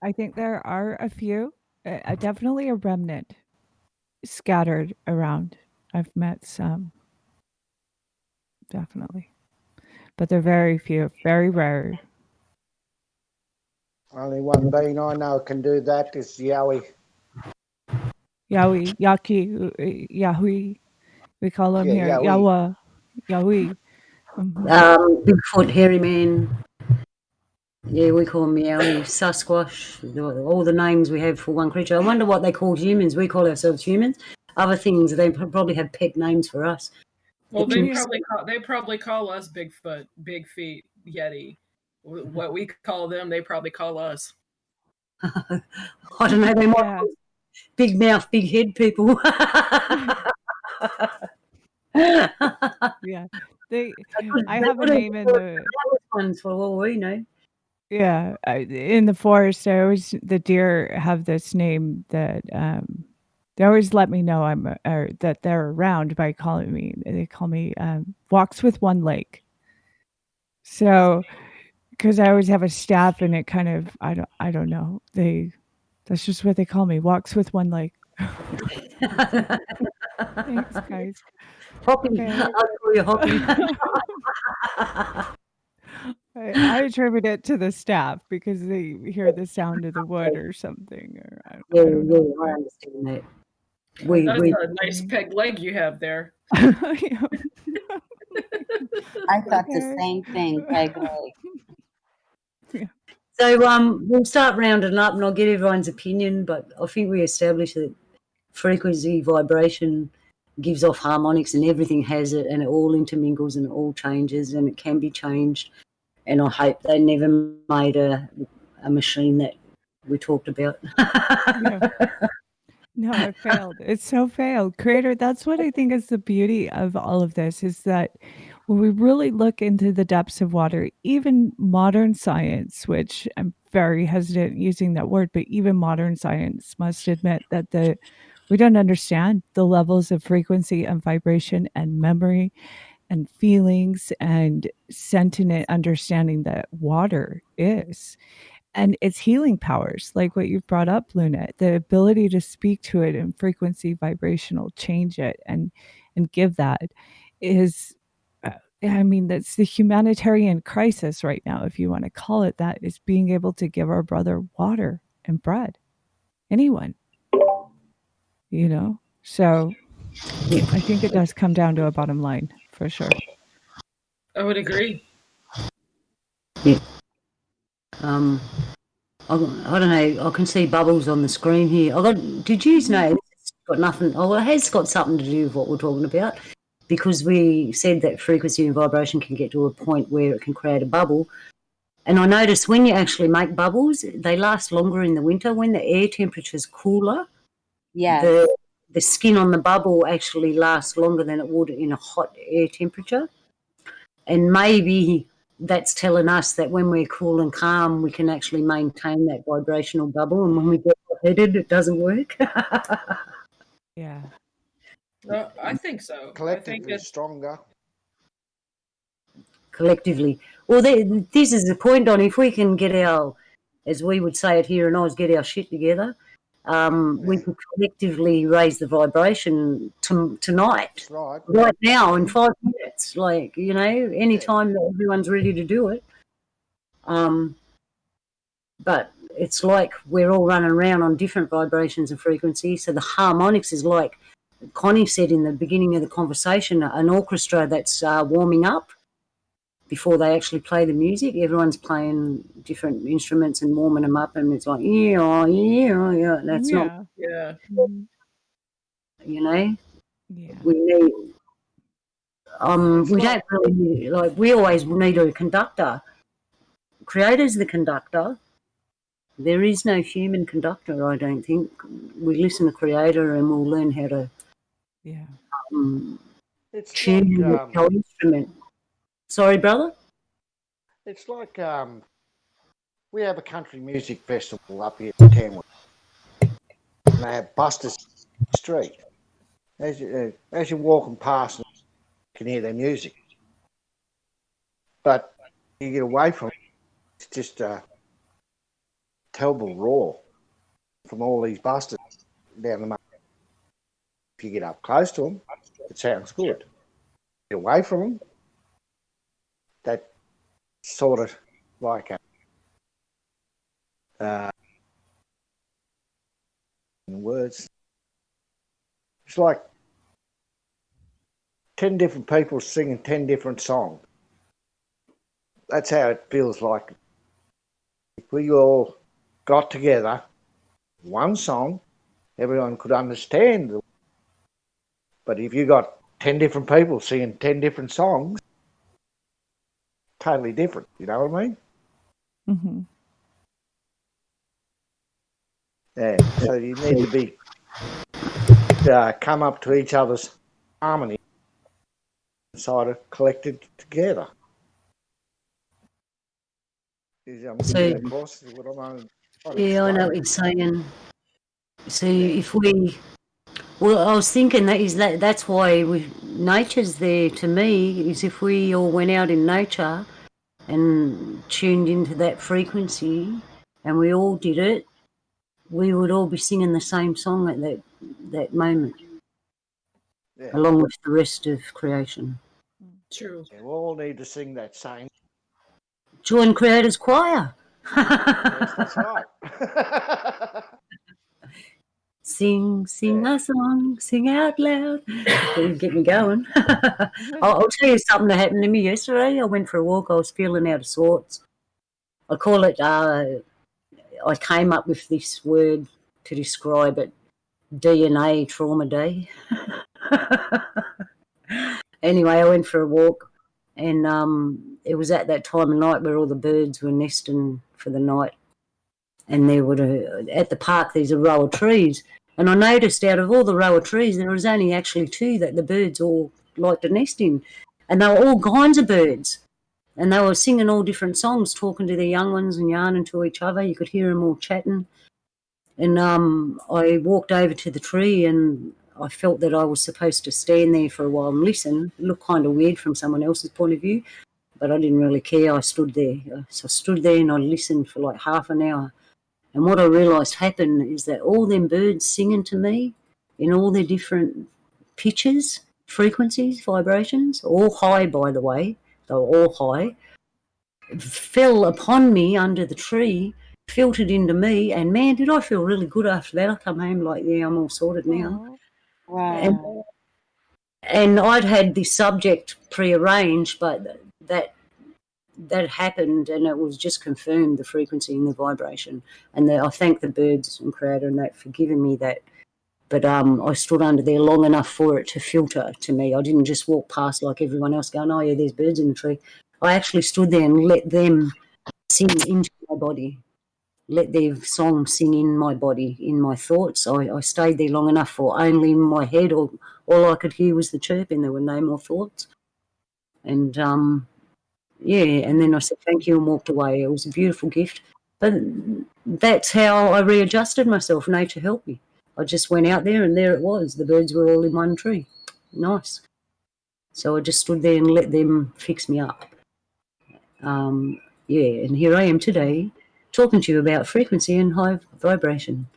I think there are a few, definitely a remnant scattered around. I've met some, definitely, but they're very few, very rare.
Only one being I know can do that is Yowie.
Yahweh, Yaki, Yahweh. We call him
Yeah,
here
Yahweh.
Yahweh, Yahweh. Mhm.
Bigfoot, hairy man. Yeah, we call him Meowie, Sasquatch, all the names we have for one creature. I wonder what they call humans. We call ourselves humans. Other things, they probably have pet names for us.
Well,
Can you
they probably call us Bigfoot, Big Feet, Yeti. What we call them, they probably call us.
I don't know, they might
Yeah.
call us big mouth, big head people.
Yeah. I have a name in the
ones for all we know.
in the forest. The deer have this name that they always let me know that they're around by calling me. They call me walks with one leg. So because I always have a staff and it kind of I don't know. That's just what they call me. Walks with one leg. Thanks, guys.
Hoppy.
Okay.
I'll call you Hoppy.
I attribute it to the staff because they hear the sound of the wood or something. Or I
Yeah,
don't know.
yeah, I understand that.
That's
We
a nice peg leg you have there.
I thought the
Okay.
same thing, Peg leg.
So we'll start rounding up and I'll get everyone's opinion, but I think we established that frequency vibration gives off harmonics and everything has it and it all intermingles and it all changes and it can be changed. And I hope they never made a machine that we talked about.
No, it failed. It's so failed. Creator, that's what I think is the beauty of all of this is that when we really look into the depths of water, even modern science, which I'm very hesitant using that word, but even modern science must admit that we don't understand the levels of frequency and vibration and memory and feelings and sentient understanding that water is and its healing powers, like what you've brought up, Luna, the ability to speak to it in frequency, vibrational, change it, and give that is, I mean, that's the humanitarian crisis right now, if you want to call it that, is being able to give our brother water and bread, anyone, So I think it does come down to a bottom line for sure.
I would agree.
Yeah. I don't know. I can see bubbles on the screen here. Did you know it's got nothing? Oh, it has got something to do with what we're talking about because we said that frequency and vibration can get to a point where it can create a bubble. And I noticed when you actually make bubbles, they last longer in the winter. When the air temperature is cooler,
Yes.
the skin on the bubble actually lasts longer than it would in a hot air temperature. And maybe that's telling us that when we're cool and calm, we can actually maintain that vibrational bubble. And when we get heated, it doesn't work.
Yeah.
I think so.
Collectively stronger.
Collectively. Well, this is the point, Don. If we can get our, as we would say it here in Oz, get our shit together, we can collectively raise the vibration tonight.
That's right.
Right now in 5 minutes, anytime that everyone's ready to do it. But it's like we're all running around on different vibrations and frequencies. So the harmonics is like Connie said in the beginning of the conversation, an orchestra that's warming up before they actually play the music. Everyone's playing different instruments and warming them up, and it's like, yeah. That's not,
Yeah.
Yeah.
we need. We don't really need, we always need a conductor. Creator's the conductor. There is no human conductor, I don't think. We listen to Creator and we'll learn how to tune the instrument. Sorry, brother?
It's like we have a country music festival up here in Tamworth. And they have Buster's Street. As you're walking past, you can hear their music. But you get away from it, it's just a terrible roar from all these busters down the market. If you get up close to them, it sounds good. Get away from them, that sort of like words It's like 10 different people singing 10 different songs. That's how it feels like. If we all got together, one song, everyone could understand. But if you got 10 different people singing 10 different songs, totally different. You know what I mean?
Mm-hmm.
Yeah. So you need to be come up to each other's harmony inside of collected together. I'm getting across what I'm
Yeah, I know what you're saying. So if we, well, I was thinking that's why nature's there to me, is if we all went out in nature and tuned into that frequency and we all did it, we would all be singing the same song at that moment, along with the rest of creation.
True.
Yeah, we all need to sing that same.
Join Creators Choir.
Yes, that's right.
Sing a song, sing out loud. Get me going. I'll tell you something that happened to me yesterday. I went for a walk. I was feeling out of sorts. I call it, I came up with this word to describe it, DNA trauma day. Anyway, I went for a walk, and it was at that time of night where all the birds were nesting for the night. And there were, at the park, there's a row of trees. And I noticed out of all the row of trees, there was only actually 2 that the birds all liked to nest in. And they were all kinds of birds. And they were singing all different songs, talking to their young ones and yarning to each other. You could hear them all chatting. And I walked over to the tree, and I felt that I was supposed to stand there for a while and listen. It looked kind of weird from someone else's point of view, but I didn't really care. I stood there. So I stood there and I listened for like half an hour. And what I realised happened is that all them birds singing to me in all their different pitches, frequencies, vibrations, all high, by the way, they were all high, fell upon me under the tree, filtered into me, and man, did I feel really good after that. I come home like, yeah, I'm all sorted now.
Wow.
And I'd had this subject prearranged, but that happened, and it was just confirmed, the frequency and the vibration. And I thank the birds and Creator and that for giving me that. But I stood under there long enough for it to filter to me. I didn't just walk past like everyone else going, oh yeah, there's birds in the tree. I actually stood there and let them sing into my body, let their song sing in my body, in my thoughts. I stayed there long enough for only in my head, all I could hear was the chirping. There were no more thoughts. And yeah, and then I said thank you and walked away. It was a beautiful gift. But that's how I readjusted myself. Nature helped me. I just went out there and there it was. The birds were all in one tree. Nice. So I just stood there and let them fix me up. Yeah, and here I am today talking to you about frequency and high vibration.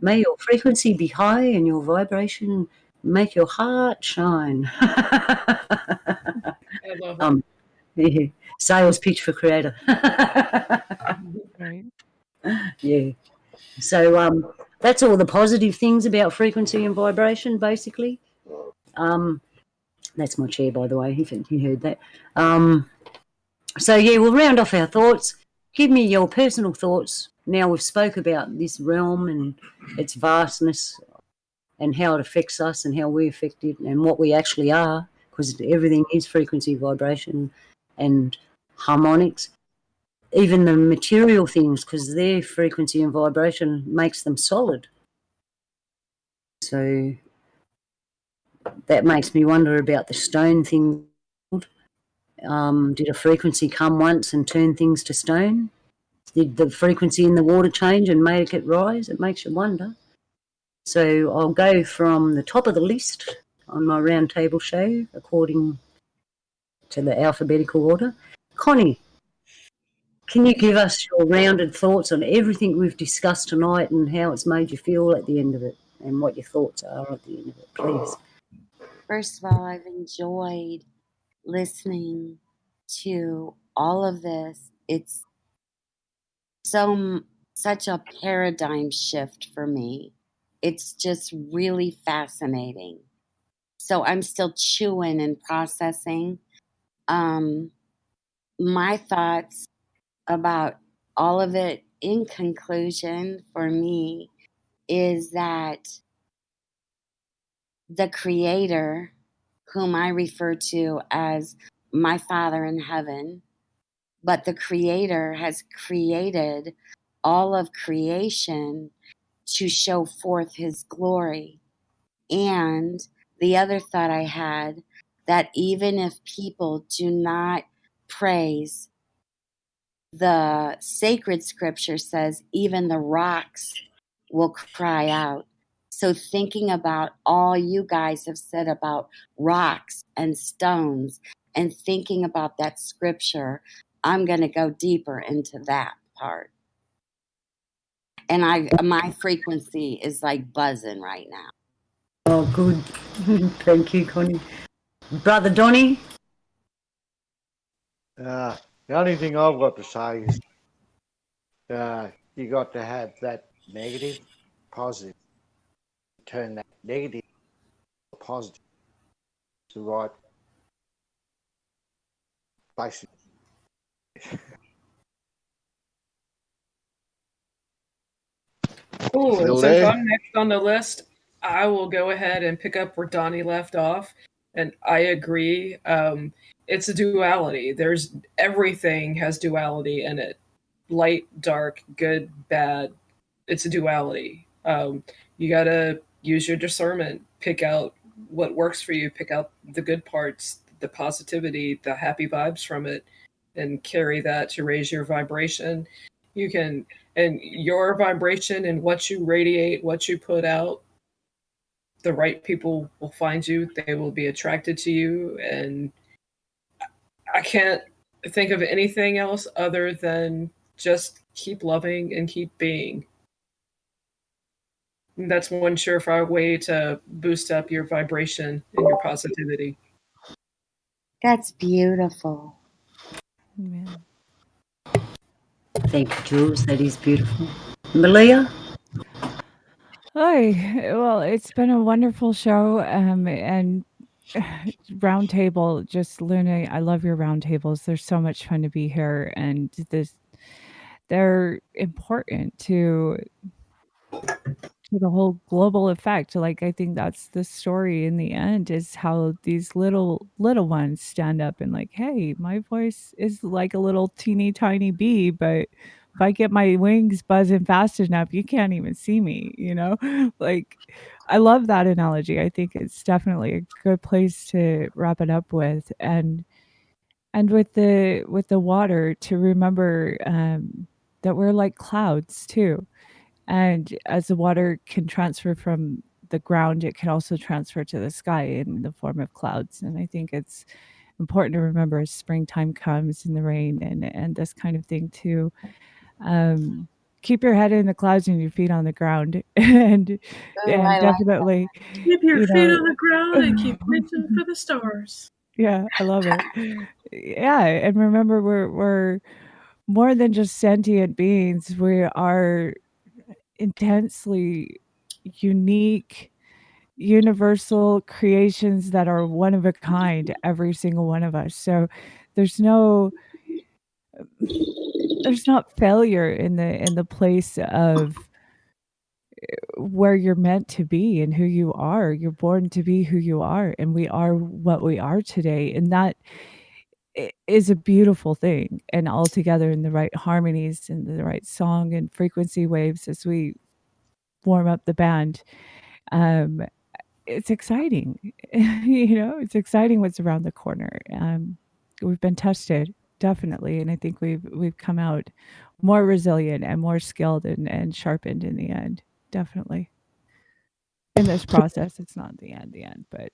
May your frequency be high and your vibration make your heart shine.
I love it.
Yeah. Sales pitch for Creator.
Right.
Yeah. So that's all the positive things about frequency and vibration, basically. That's my chair, by the way, if you heard that. So, yeah, we'll round off our thoughts. Give me your personal thoughts. Now we've spoke about this realm and its vastness and how it affects us and how we affect it and what we actually are, because everything is frequency, vibration, and harmonics. Even the material things, because their frequency and vibration makes them solid. So that makes me wonder about the stone thing. Did a frequency come once and turn things to stone? Did the frequency in the water change and make it rise? It makes you wonder. So I'll go from the top of the list on my round table show according to the alphabetical order. Connie, can you give us your rounded thoughts on everything we've discussed tonight and how it's made you feel at the end of it and what your thoughts are at the end of it, please?
First of all, I've enjoyed listening to all of this. It's such a paradigm shift for me. It's just really fascinating. So I'm still chewing and processing. My thoughts about all of it in conclusion for me is that the Creator, whom I refer to as my Father in heaven, but the Creator has created all of creation to show forth His glory. And the other thought I had, that even if people do not praise, the sacred scripture says even the rocks will cry out. So thinking about all you guys have said about rocks and stones and thinking about that scripture, I'm going to go deeper into that part. And my frequency is like buzzing right now.
Oh, good. Thank you, Connie. Brother Donnie?
The only thing I've got to say is you got to have that negative, positive. Turn that negative positive to right. Basically.
Cool.
Still
And since
there?
I'm next on the list, I will go ahead and pick up where Donnie left off. And I agree. It's a duality. Everything has duality in it. Light, dark, good, bad. It's a duality. You gotta use your discernment, pick out what works for you, pick out the good parts, the positivity, the happy vibes from it, and carry that to raise your vibration. You can, and your vibration and what you radiate, what you put out, the right people will find you, they will be attracted to you. And I can't think of anything else other than just keep loving and keep being. That's one surefire way to boost up your vibration and your positivity.
That's beautiful.
Yeah.
Thank you, Jules. That is beautiful. Malia?
Hi. Well, it's been a wonderful show. And roundtable, just Luna, I love your roundtables. They're so much fun to be here, and they're important to the whole global effect. Like, I think that's the story in the end, is how these little ones stand up and like, hey, my voice is like a little teeny tiny bee, but if I get my wings buzzing fast enough, you can't even see me, like, I love that analogy. I think it's definitely a good place to wrap it up with. And with the water, to remember that we're like clouds too. And as the water can transfer from the ground, it can also transfer to the sky in the form of clouds. And I think it's important to remember as springtime comes and the rain and this kind of thing too. Keep your head in the clouds and your feet on the ground. and
I like
definitely
Keep your
you
feet
know,
on the ground and keep reaching for the stars.
yeah, I love it. Yeah, and remember, we're more than just sentient beings. We are intensely unique, universal creations that are one of a kind, every single one of us. So there's not failure in the place of where you're meant to be and who you are. You're born to be who you are, and we are what we are today. And that is a beautiful thing, and all together in the right harmonies and the right song and frequency waves as we warm up the band. It's exciting. It's exciting what's around the corner. We've been tested, definitely, and I think we've come out more resilient and more skilled and sharpened in the end. Definitely. In this process, it's not the end, but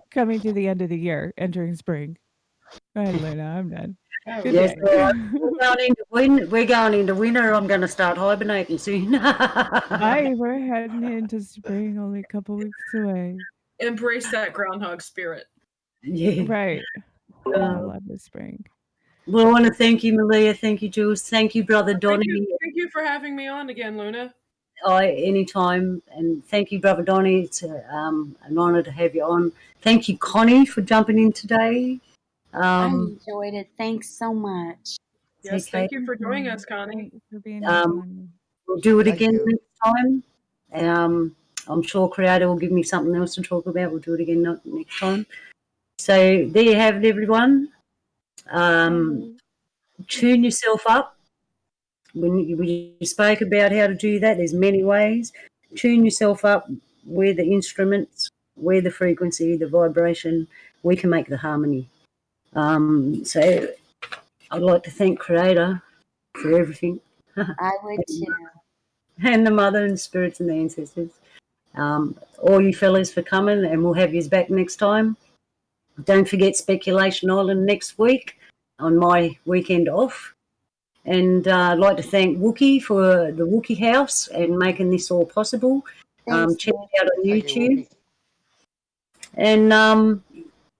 coming to the end of the year, entering spring. Go ahead, Luna. I'm done. Good
Yes,
day.
we're going into winter. I'm going to start hibernating soon.
Bye. We're heading into spring, only a couple weeks away.
Embrace that groundhog spirit.
Yeah.
Right. I love the spring.
Well, I want to thank you, Malia. Thank you, Jules. Thank you, Brother Donnie.
Thank you for having me on again, Luna.
Anytime. And thank you, Brother Donny. It's an honour to have you on. Thank you, Connie, for jumping in today.
I enjoyed it. Thanks so much.
Yes,
okay.
thank you for joining us, Connie.
Thanks for being here, Connie.
We'll do it
Thank
again
you.
next time. I'm sure Creator will give me something else to talk about. We'll do it again next time. So there you have it, everyone. Tune yourself up. We spoke about how to do that. There's many ways. Tune yourself up where the instruments, where the frequency, the vibration, we can make the harmony. So I'd like to thank Creator for everything.
I would too.
And the Mother and Spirits and the ancestors. All you fellas for coming, and we'll have you back next time. Don't forget Speculation Island next week on my weekend off. And I'd like to thank Wookie for the Wookie House and making this all possible.
Thanks,
Check it out on
Thank you,
YouTube.
Wookie.
And,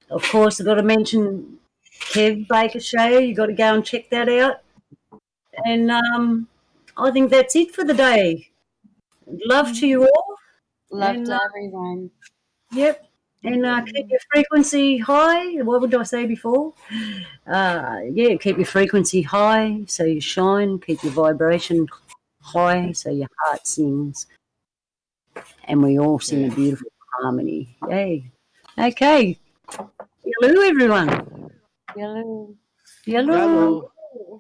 of course, I've got to mention Kev Baker Show. You've got to go and check that out. And I think that's it for the day. Love to you all.
Love
And,
to everyone.
Yep. And keep your frequency high. What would I say before? Keep your frequency high so you shine. Keep your vibration high so your heart sings. And we all sing a beautiful harmony. Yay. Okay. Hello, everyone.
Hello.
Hello.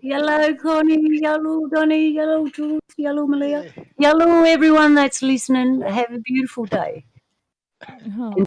Hello, Connie. Hello, Donnie. Hello, Jules. Hello, Malia. Hello, everyone that's listening. Have a beautiful day.
Oh.